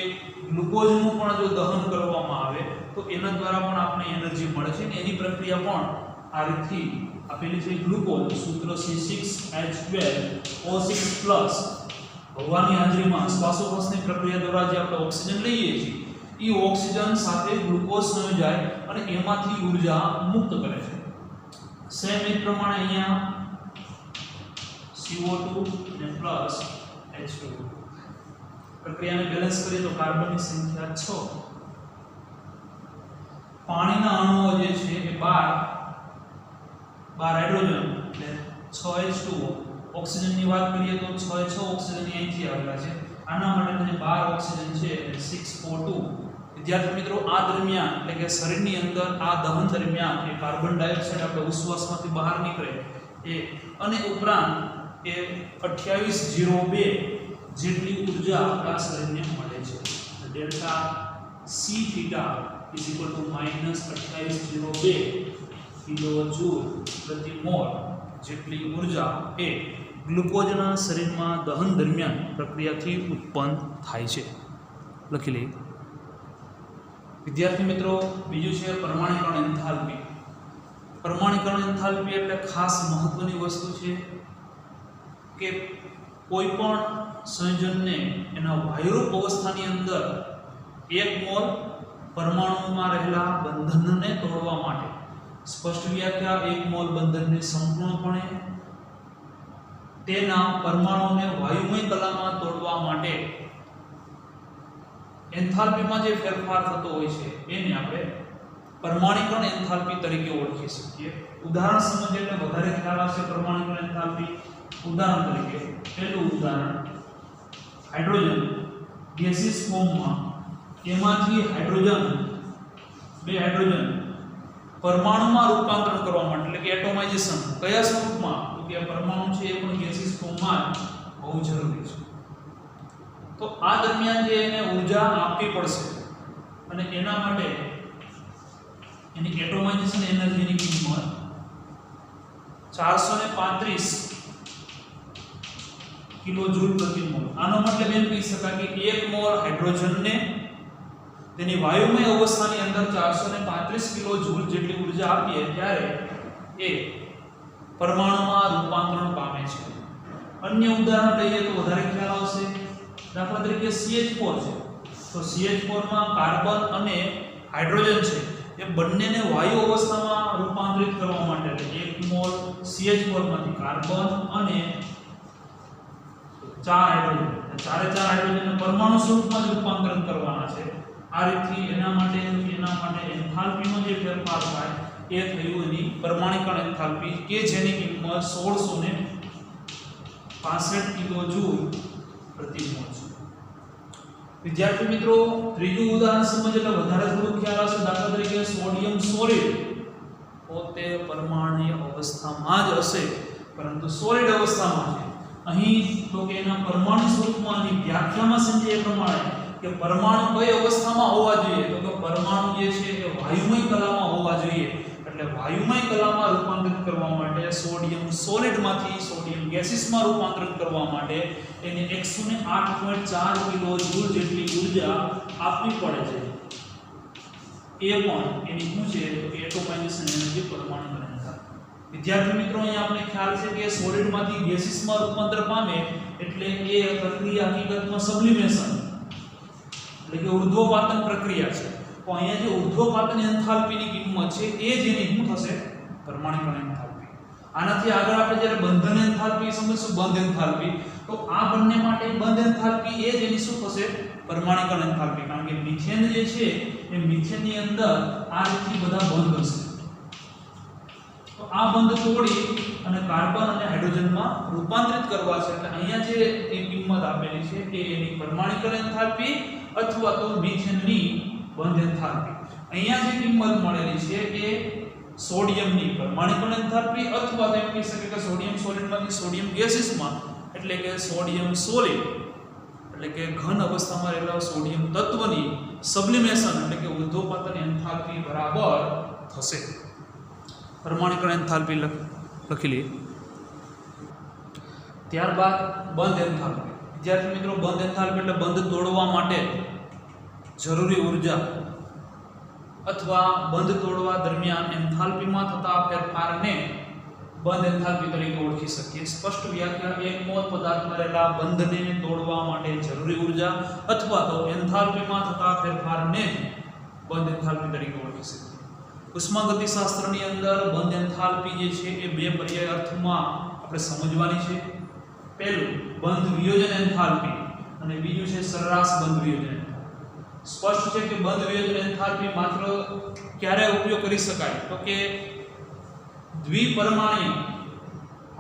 ગ્લુકોઝનું પણ જો દહન કરવામાં આવે તો એના દ્વારા પણ આપણે એનર્જી મળે છે અને એની પ્રક્રિયા પણ આ રીતથી આપેલી છે. ગ્લુકોઝ સૂત્ર C6H12O6+ હવાની હાજરીમાં શ્વાસોચ્છ્વાસની પ્રક્રિયા દ્વારા જે આપણે ઓક્સિજન લઈએ છીએ એ ઓક્સિજન સાથે ગ્લુકોઝ સંયોજાય અને એમાંથી ઊર્જા મુક્ત કરે છે. સેમ એ પ્રમાણે અહીંયા CO2 અને પ્લસ H2O પ્રક્રિયાને બેલેન્સ કરીએ તો કાર્બનની સંખ્યા 6, પાણીના અણુઓ જે છે એ 12 હાઇડ્રોજન એટલે 6H2O. ઓક્સિજનની વાત કરીએ તો 6 ઓક્સિજન અહીંથી આવેલા છે. આના માટે જે 12 ઓક્સિજન છે એટલે 6O2. વિદ્યાર્થી મિત્રો આ દરમિયાન એટલે કે શરીરની અંદર આ દહન દરમિયાન એ કાર્બન ડાયોક્સાઇડ આપણે ઉચ્છ્વાસમાંથી બહાર નીકળે એ અને ઉપરાંત એ 2802 જેટલી ઊર્જા આપણા શરીરને મળે છે. ડેલ્ટા C થીટા -2802 કિલોજૂલ પ્રતિ મોલ જેટલી ઊર્જા એ ગ્લુકોઝના શરીરમાં દહન દરમિયાન પ્રક્રિયાથી ઉત્પન્ન થાય છે. લખી લઈએ વિદ્યાર્થી મિત્રો. બીજું છે પરમાણિકરણ એન્થાલ્પી. પરમાણિકરણ એન્થાલ્પી એટલે ખાસ મહત્વની વસ્તુ છે કે કોઈ પણ સંયોજનને એના વાયુરૂપ અવસ્થાની અંદર 1 મોલ પરમાણુમાં રહેલા બંધનને તોડવા માટે, સ્પષ્ટ વ્યાખ્યા 1 મોલ બંધનને સંપૂર્ણપણે તેના પરમાણુને વાયુમય કલામાં તોડવા માટે એન્થાલ્પીમાં જે ફેરફાર થતો હોય છે એને આપણે પરમાણિકરણ એન્થાલ્પી તરીકે ઓળખી શકીએ. ઉદાહરણ સમજીએ એટલે વધારે ખ્યાલ આવશે. પરમાણિકરણ એન્થાલ્પી ઉદાહરણ તરીકે પહેલું ઉદાહરણ હાઇડ્રોજન ગેસિયસ ફોર્મમાં એમાંથી હાઇડ્રોજન 2 હાઇડ્રોજન પરમાણુમાં રૂપાંતરણ કરવા માટે એટલે કે એટોમાઇઝેશન કયા સ્વરૂપમાં તો કે પરમાણુ છે એ પણ ગેસિયસ ફોર્મમાં હોવું જરૂરી છે. તો આ દરમિયાન જે એને ઊર્જા આપવી પડશે અને એના માટે એની એટોમાઇઝેશન એનર્જીની કિંમત 435 કિલોજૂલ પ્રતિ મોલ. આનો મતલબ એમ કહી શકાય કે 1 મોલ હાઇડ્રોજનને તેની વાયુમય અવસ્થાની અંદર 435 કિલોજૂલ જેટલી ઊર્જા આપીએ ત્યારે એ પરમાણુમાં રૂપાંતરણ પામે છે. અન્ય ઉદાહરણ લઈએ તો વધારે ખ્યાલ આવશે. દાખલા તરીકે CH4 છે તો CH4 માં કાર્બન અને હાઇડ્રોજન છે એ બંનેને વાયુ અવસ્થામાં રૂપાંતરિત કરવા માટે 1 મોલ CH4 માંથી કાર્બન અને 4 હાઇડ્રોજન, ચારે 4 હાઇડ્રોજનને પરમાણુ સ્વરૂપમાં રૂપાંતરિત કરવાના છે. આ રીતથી એના માટે એન્થાલ્પીનો જે ફેરફાર થાય એ થયું એની પરમાણિકરણ એન્થાલ્પી કે જેની કિંમત 1665 કિલોજૂલ પ્રતિ મોલ છે. વિદ્યાર્થી મિત્રો ત્રીજું ઉદાહરણ સમજ એટલે વધારે થોડું ખ્યાલ આવશે. દાખલા તરીકે સોડિયમ સોલિડ પોતે પરમાણ્વીય અવસ્થામાં જ હશે પરંતુ સોલિડ અવસ્થામાં છે. અહીં તો કે એના પરમાણુ સ્વરૂપમાંની વ્યાખ્યામાં સમજીએ પ્રમાણે કે પરમાણુ કઈ અવસ્થામાં હોવા જોઈએ તો કે પરમાણુ જે છે એ વાયુમય કલામાં હોવા જોઈએ. એટલે વાયુમય કલામાં રૂપાંતરિત કરવા માટે સોડિયમ સોલિડમાંથી સોડિયમ ગેસિસમાં રૂપાંતરિત કરવા માટે એને 108.4 કિલોજૂલ જેટલી ઊર્જા આપવી પડે છે. એ પણ એની શું છે તો એટોમાઇઝેશન એનર્જી પરમાણુ બને છે. વિદ્યાર્થી મિત્રો અહીંયા આપણે ખ્યાલ છે કે સોલિડમાંથી ગેસીસમાં રૂપાંતર પામે એટલે એ પ્રક્રિયા હકીકતમાં સબ્લિમેશન એટલે કે ઉર્ધ્વપાતન પ્રક્રિયા છે. તો અહીંયા જે ઉર્ધ્વપાતન એન્થાલ્પીની કિંમત છે એ જેની શું થશે પરમાણિકણ એન્થાલ્પી. આનાથી આગળ આપણે જ્યારે બંધન એન્થાલ્પી સમજીશું બંધ એન્થાલ્પી તો આ બંને માટે બંધ એન્થાલ્પી એ જેની શું થશે પરમાણિકણ એન્થાલ્પી. કારણ કે મિથેન જે છે એ મિથેનની અંદર આ રીતથી બધા બંધ હશે. તો આ બંધ તોડી અને કાર્બન અને હાઇડ્રોજનમાં રૂપાંતરિત કરવા છે. એટલે અહીંયા જે કિંમત આપેલી છે એ એની પરમાણિકણ એન્થાલ્પી અથવા તો મિથેનની બંધ એન્થાલ્પી. અહીંયા જે કિંમત મળેલી છે એ સોડિયમની પરમાણિકણ એન્થાલ્પી અથવા તો એમ કહી શકાય કે સોડિયમ સોલિડમાંથી સોડિયમ ગેસીસમાં એટલે કે સોડિયમ સોલિડ એટલે કે ઘન અવસ્થામાં રહેલા સોડિયમ તત્વની સબ્લિમેશન એટલે કે ઉર્ધ્વપાતન એન્થાલ્પી બરાબર થશે. પરમાણિકણ એન્થાલ્પી લખી લઈએ. ત્યારબાદ બંધ એન્થાલ્પી. વિદ્યાર્થી મિત્રો બંધ એન્થાલ્પી એટલે બંધ તોડવા માટે જરૂરી ઉર્જા અથવા બંધ તોડવા દરમિયાન એન્થાલ્પીમાં થતા ફેરફારને બંધ એન્થાલ્પી તરીકે ઓળખી શકીએ. સ્પષ્ટ વ્યાખ્યા એક મોલ પદાર્થમાં રહેલા બંધને તોડવા માટે જરૂરી ઉર્જા અથવા તો એન્થાલ્પીમાં થતા ફેરફારને બંધ એન્થાલ્પી તરીકે ઓળખી શકીએ. ઉષ્માગતિશાસ્ત્રની અંદર બંધ એન્થાલ્પી જે છે એ બે પર્યાય અર્થમાં આપણે સમજવાની છે. પહેલું બંધ વિયોજન એન્થાલ્પી અને બીજું છે સરેરાશ બંધ વિયોજન. સ્પષ્ટ છે કે બંધ વિયોજન એન્થાલ્પી માત્ર ક્યારે ઉપયોગ કરી શકાય તો કે દ્વિપરમાણુય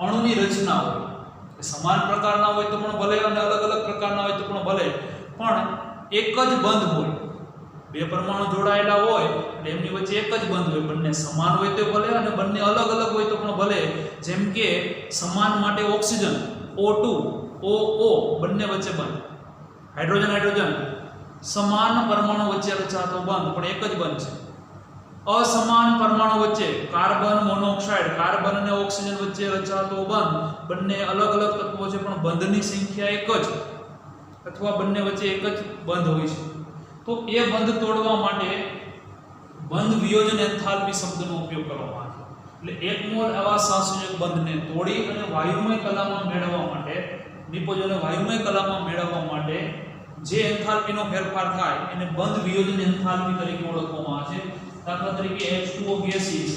અણુની રચના હોય, સમાન પ્રકારના હોય તો પણ ભલે અને અલગ અલગ પ્રકારના હોય તો પણ ભલે, પણ એક જ બંધ હોય. બે પરમાણુ જોડાયેલા હોય એટલે એમની વચ્ચે એક જ બંધ હોય. બંને સમાન હોય તો ભલે અને બંને અલગ અલગ હોય તો પણ ભલે. જેમ કે સમાન માટે ઓક્સિજન O2 OO બંને વચ્ચે બંધ, હાઇડ્રોજન હાઇડ્રોજન સમાન પરમાણુ વચ્ચે રચાતો બંધ પણ એક જ બંધ છે. અસમાન પરમાણુ વચ્ચે કાર્બન મોનોક્સાઇડ કાર્બન અને ઓક્સિજન વચ્ચે રચાતો બંધ બંને અલગ અલગ તત્વો છે પણ બંધની સંખ્યા એક જ અથવા બંને વચ્ચે એક જ બંધ હોય છે. તો એ બંધ તોડવા માટે બંધ વિયોજન એન્થાલ્પી શબ્દનો ઉપયોગ કરવામાં આવે. એટલે એક મોલ આવા સહસંયોજક બંધને તોડી અને વાયુમય કલામાં મેળવવા માટે નિપજોને વાયુમય કલામાં મેળવવા માટે જે એન્થાલ્પીનો ફેરફાર થાય એને બંધ વિયોજન એન્થાલ્પી તરીકે ઓળખવામાં આવે છે. દાખલા તરીકે H2O ગેસીસ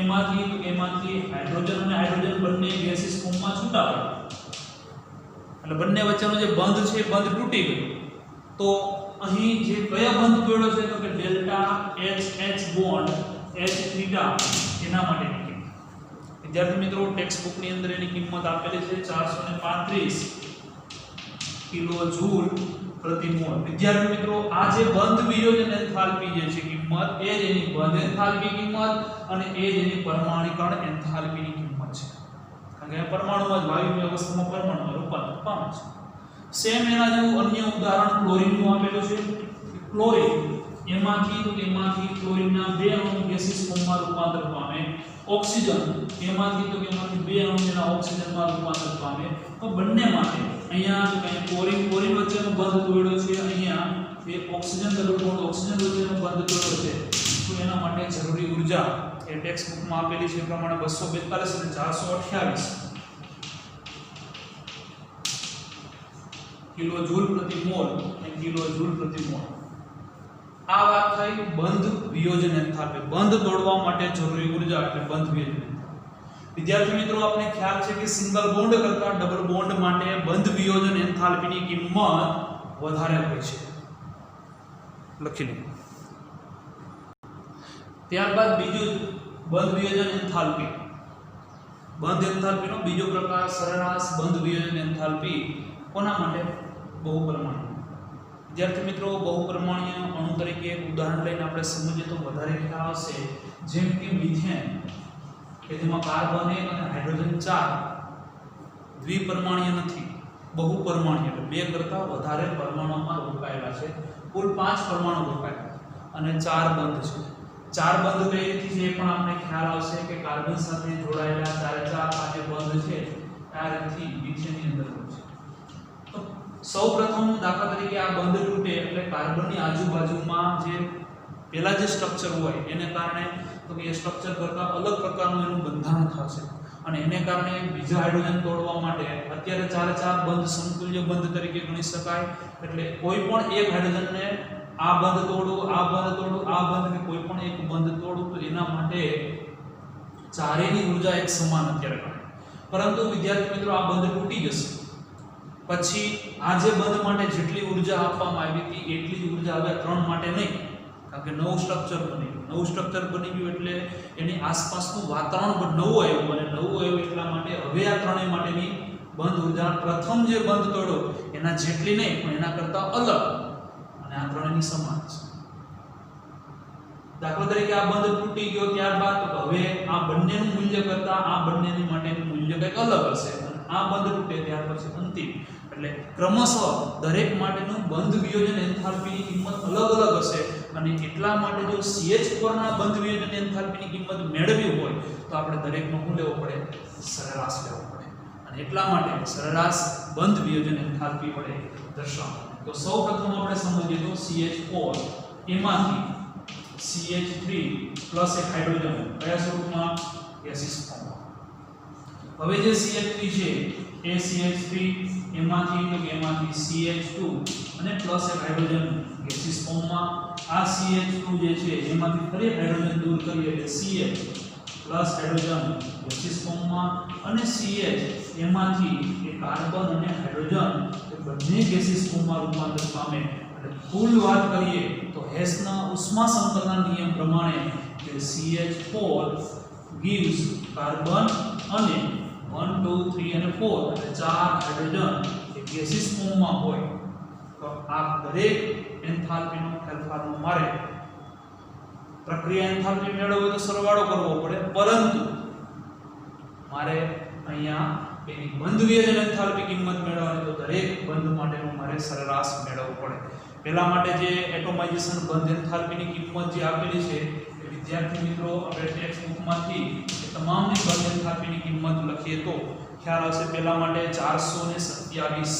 એમાંથી હાઇડ્રોજન અને હાઇડ્રોજન બંને ગેસીસ ફોર્મમાં છૂટા પડે એટલે બંને વચ્ચેનો જે બંધ છે બંધ તૂટી ગયો. તો અહીં જે કયા બંધ તોડ્યો છે તો કે delta H bond H theta એના માટેની કિંમત. વિદ્યાર્થી મિત્રો ટેક્સ્ટ બુકની અંદર એની કિંમત આપેલી છે 435 કિલો જૂલ પ્રતિ મોલ. વિદ્યાર્થી મિત્રો આ જે બંધ વિયોજન એન્થાલ્પી જે છે કિંમત એ જ એની બંધ એન્થાલ્પી કિંમત અને એ જ એની પરમાણિકણ એન્થાલ્પીની કિંમત છે. કારણ કે પરમાણુમાં જ વાયુમય અવસ્થામાં પરમાણુમાં રૂપાંતર પામે છે. સેમ એના જેવું અન્ય ઉદાહરણ ક્લોરીનનું આપેલું છે. ક્લોરીન એમાંથી ક્લોરીનના બે અણુ ગેસીસ ફોર્મમાં રૂપાંતર પામે. ઓક્સિજન એમાંથી બે અણુ જેના ઓક્સિજનમાં રૂપાંતર પામે. તો બંને માટે અહીંયા ક્લોરીન વચ્ચેનો બંધ તોડ્યો છે, અહીંયા એ ઓક્સિજન ડબલ ઓક્સિજન વચ્ચેનો બંધ તોડ્યો છે. તો એના માટે જરૂરી ઉર્જા એ ટેક્સ્ટ બુકમાં આપેલી છે પ્રમાણે 242 અને 428 કિલો જૂલ પ્રતિ મોલ અને કિલો જૂલ પ્રતિ મોલ. આ વાત થઈ બંધ વિયોજન એન્થાલ્પી. બંધ તોડવા માટે જરૂરી ઉર્જા એટલે બંધ વિયોજન. વિદ્યાર્થી મિત્રો આપને ખ્યાલ છે કે સિંગલ બોન્ડ કરતા ડબલ બોન્ડ માટે બંધ વિયોજન એન્થાલ્પીની કિંમત વધારે હોય છે. લખી લો. ત્યારબાદ બીજું બંધ વિયોજન એન્થાલ્પી. બંધ એન્થાલ્પીનો બીજો પ્રકાર સરેરાશ બંધ વિયોજન એન્થાલ્પી કોના માટે બહુપરમાણુ. વિદ્યાર્થી મિત્રો બહુપરમાણુય અણુ તરીકે એક ઉદાહરણ લઈને આપણે સમજીએ તો વધારે ખ્યાલ આવશે. જેમ કે મિથેન કે જેમાં કાર્બન 1 અને હાઇડ્રોજન 4 દ્વિપરમાણુય નથી, બહુપરમાણુય એટલે બે કરતાં વધારે પરમાણુમાં રોકાયેલા છે. કુલ 5 પરમાણુ રોકાયેલા અને 4 બંધ છે. 4 બંધ કઈ રીતે છે એ પણ આપણે ખ્યાલ આવશે કે કાર્બન સાથે જોડાયેલા 4 આ જે બંધ છે આ રીતથી મિથેનની અંદર હોય છે. તો સૌપ્રથમ દાખલા તરીકે આ બંધ તૂટે એટલે કાર્બનની આજુબાજુમાં જે પહેલા જે સ્ટ્રક્ચર હોય એને કારણે તો તો કે એ સ્ટ્રક્ચર કરતાં અલગ પ્રકારનું એનું બંધારણ થશે અને એને કારણે બીજા હાઇડ્રોજન તોડવા માટે અત્યારે ચારે ચાર બંધ સમતુલ્ય બંધ તરીકે ગણી શકાય. એટલે કોઈ પણ એક હાઇડ્રોજનને આ બંધ તોડવું, આ બંધ તોડવું, આ બંધ કે કોઈ પણ એક બંધ તોડવું, તો એના માટે ચારેયની ઊર્જા એક સમાન અત્યારે ગણાય. પરંતુ વિદ્યાર્થી મિત્રો આ બંધ તૂટી જશે પછી આ જે બંધ માટે જેટલી ઊર્જા આપવામાં આવી હતી એટલી જ ઊર્જા હવે ત્રણ માટે નહીં, કારણ કે નવું સ્ટ્રક્ચર બની ગયું. નવું સ્ટ્રક્ચર બની ગયું એટલે એની આસપાસનું વાતાવરણ નવું આવ્યું અને નવું આવ્યું એટલા માટે હવે આ ત્રણેય માટેની બંધ ઊર્જા પ્રથમ જે બંધ તોડો એના જેટલી નહીં પણ એના કરતાં અલગ અને આ ત્રણેયની સમાન છે. દાખલા તરીકે આ બંધ તૂટી ગયો ત્યારબાદ તો હવે આ બંનેનું મૂલ્ય કરતાં આ બંનેની માટેનું મૂલ્ય કંઈક અલગ હશે અને આ બંધ તૂટે ત્યાર પછી અંતિમ. એટલે ક્રમશઃ દરેક માટેનું બંધ વિયોજન એન્થાલ્પીની કિંમત અલગ અલગ હશે અને એટલા માટે જો CH4 ના બંધ વિયોજન એન્થાલ્પીની કિંમત મેળવવી હોય તો આપણે દરેકનો શું લેવો પડે? સરેરાશ લેવો પડે અને એટલા માટે સરેરાશ બંધ વિયોજન એન્થાલ્પી વડે દર્શાવો. તો સૌપ્રથમ આપણે સમજીએ તો CH4 એમાંથી CH3 પ્લસ એક હાઇડ્રોજન કયા સ્વરૂપમાં? ગેસીસ ફોર્મમાં. હવે જે CH3 છે એ CH3 એમાંથી CH2 અને પ્લસ એક હાઇડ્રોજન ગેસીસ ફોર્મમાં. આ CH2 જે છે એમાંથી ફરી હાઇડ્રોજન દૂર કરીએ એટલે CH પ્લસ હાઇડ્રોજન ગેસીસ ફોર્મમાં અને CH એમાંથી એ કાર્બન અને હાઇડ્રોજન એ બંને ગેસીસ ફોર્મમાં રૂપાંતર પામે. એટલે કુલ વાત કરીએ તો હેસના ઉષ્મા સંકલન નિયમ પ્રમાણે કે CH4 gives કાર્બન અને 1 2 3 અને 4 એટલે ચાર હાઇડ્રોજન એ ગેસીસ ફોર્મમાં હોય તો આ દરેક એન્થાલ્પીનો ફેરફારનો મારે પ્રક્રિયા એન્થાલ્પી મેળવવો તો સરવાળો કરવો પડે, પરંતુ મારે અહીંયા એની બંધ વિયોજન એન્થાલ્પી કિંમત મેળવવાની તો દરેક બંધ માટેનું મારે સરેરાશ મેળવવું પડે. પહેલા માટે જે એટોમાઇઝેશન બંધ એન્થાલ્પીની કિંમત જે આપેલી છે એ વિદ્યાર્થી મિત્રો આપણે ટેક્સ્ટ બુકમાંથી તમામની બંધ એન્થાલ્પીની કિંમત લખીએ તો ખ્યાલ આવશે. પહેલા માટે 427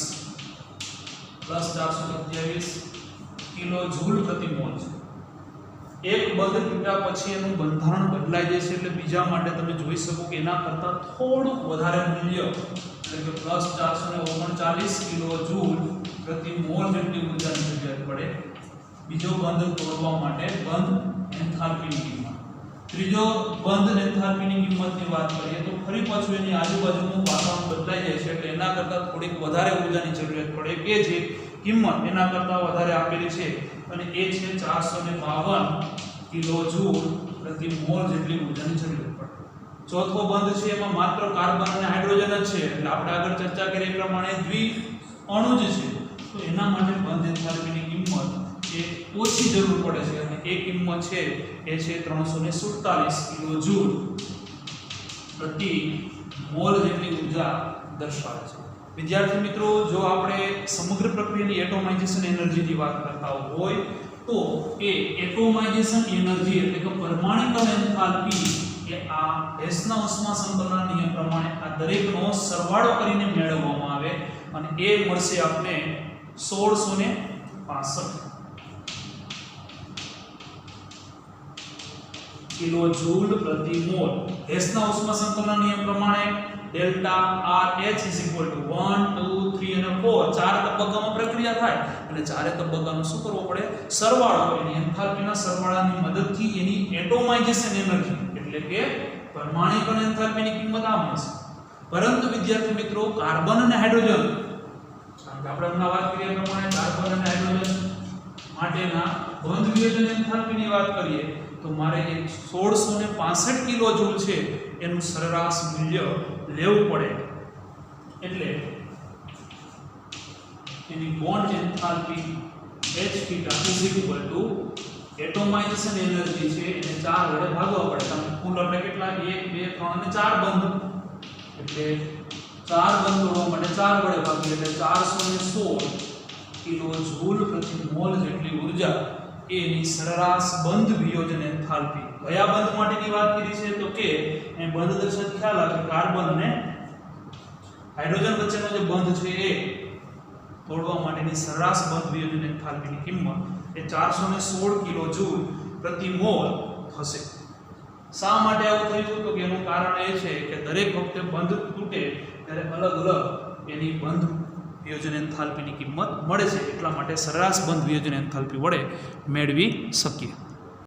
પ્લસ 427 કિલો જૂલ પ્રતિ મોલ છે. એક બંધ તૂટ્યા પછી એનું બંધારણ બદલાઈ જાય છે એટલે બીજા માટે તમે જોઈ શકો કે એના કરતાં થોડુંક વધારે મૂલ્ય એટલે કે પ્લસ 439 કિલો જૂલ પ્રતિ મોલ જેટલી ઊર્જાની જરૂરિયાત પડે બીજો બંધ તોડવા માટે બંધ એન્થાલ્પીની કિંમત. ત્રીજો બંધ એન્થાલ્પીની કિંમતની વાત કરીએ તો ફરી પાછું એની આજુબાજુનું વાતાવરણ બદલાઈ જાય છે એટલે એના કરતાં થોડીક વધારે ઊર્જાની જરૂરિયાત પડે કે જે કિંમત એના કરતાં વધારે આપેલી છે અને એ છે 452 કિલો જૂલ પ્રતિ મોલ જેટલી ઊર્જાની જરૂરિયાત પડે. ચોથો બંધ છે એમાં માત્ર કાર્બન અને હાઇડ્રોજન જ છે એટલે આપણે આગળ ચર્ચા કરી એ પ્રમાણે દ્વિ અણુ જ છે તો એના માટે બંધ એન્થાલ્પીની કિંમત એ ઓછી જરૂર પડે છે અને એ કિંમત છે એ છે 347 કિલો જૂલ પ્રતિ મોલ જેટલી ઊર્જા દર્શાવે છે. વિદ્યાર્થી મિત્રો જો આપણે સમગ્ર પ્રક્રિયાની એટોમાઇઝેશન એનર્જીની વાત કરતા હોય તો એ એટોમાઇઝેશન એનર્જી એટલે કે પરમાણિકરણ એન્થાલ્પી એ આ હેસના ઉષ્મા સંકલન નિયમ પ્રમાણે આ દરેકનો સરવાળો કરીને મેળવવામાં આવે અને એ મળશે આપણે 1665 કિલો જૂલ પ્રતિ મોલ. હેસના ઉષ્મા સંકલન નિયમ પ્રમાણે ડેલ્ટા RH 1 2 3 અને 4 ચાર તબક્કામાં પ્રક્રિયા થાય એટલે ચારે તબક્કાનો શું કરવો પડે? સરવાળો. એની એન્થાલ્પીના સરવાળાની મદદથી એની એટોમાઇઝેશન એનર્જી એટલે કે પરમાણિકરણ એન્થાલ્પીની કિંમત આ મળશે. પરંતુ વિદ્યાર્થી મિત્રો કાર્બન અને હાઇડ્રોજન કારણ કે આપણે હમણાં વાત કરીએ પ્રમાણે કાર્બન અને હાઇડ્રોજન માટેના બંધ વિયોજન એન્થાલ્પીની વાત કરીએ તો મારે 1665 કિલો જૂલ છે એનું સરેરાશ મૂલ્ય લેવું પડે એટલે એની બોન્ડ એન્થાલ્પી H θ એટોમાઇઝેશન એનર્જી છે એને 4 વડે ભાગવા પડે. તમે કુલ આપણે કેટલા 1 2 3 અને 4 બંધ એટલે 4 બંધ તોડવા માટે 4 વડે ભાગીએ એટલે 416 કિલો જૂલ પ્રતિ મોલ જેટલી ઊર્જા એની સરેરાશ બંધ વિયોજન એન્થાલ્પી. કયા બંધ માટેની વાત કરી છે તો કે એ બંધ દર્શક ખ્યાલ આવે કાર્બન અને હાઇડ્રોજન વચ્ચેનો જે બંધ છે એ તોડવા માટેની સરેરાશ બંધ વિયોજન એન્થાલ્પીની કિંમત એ 416 કિલો જૂલ પ્રતિ મોલ થશે. શા માટે આવું થયું? તો કે એનું કારણ એ છે કે દરેક વખતે બંધ તૂટે ત્યારે અલગ અલગ એની બંધ વિયોજન એન્થાલ્પીની કિંમત મળે છે, એટલા માટે સરેરાશ બંધ વિયોજન એન્થાલ્પી વડે મેળવી શકીએ.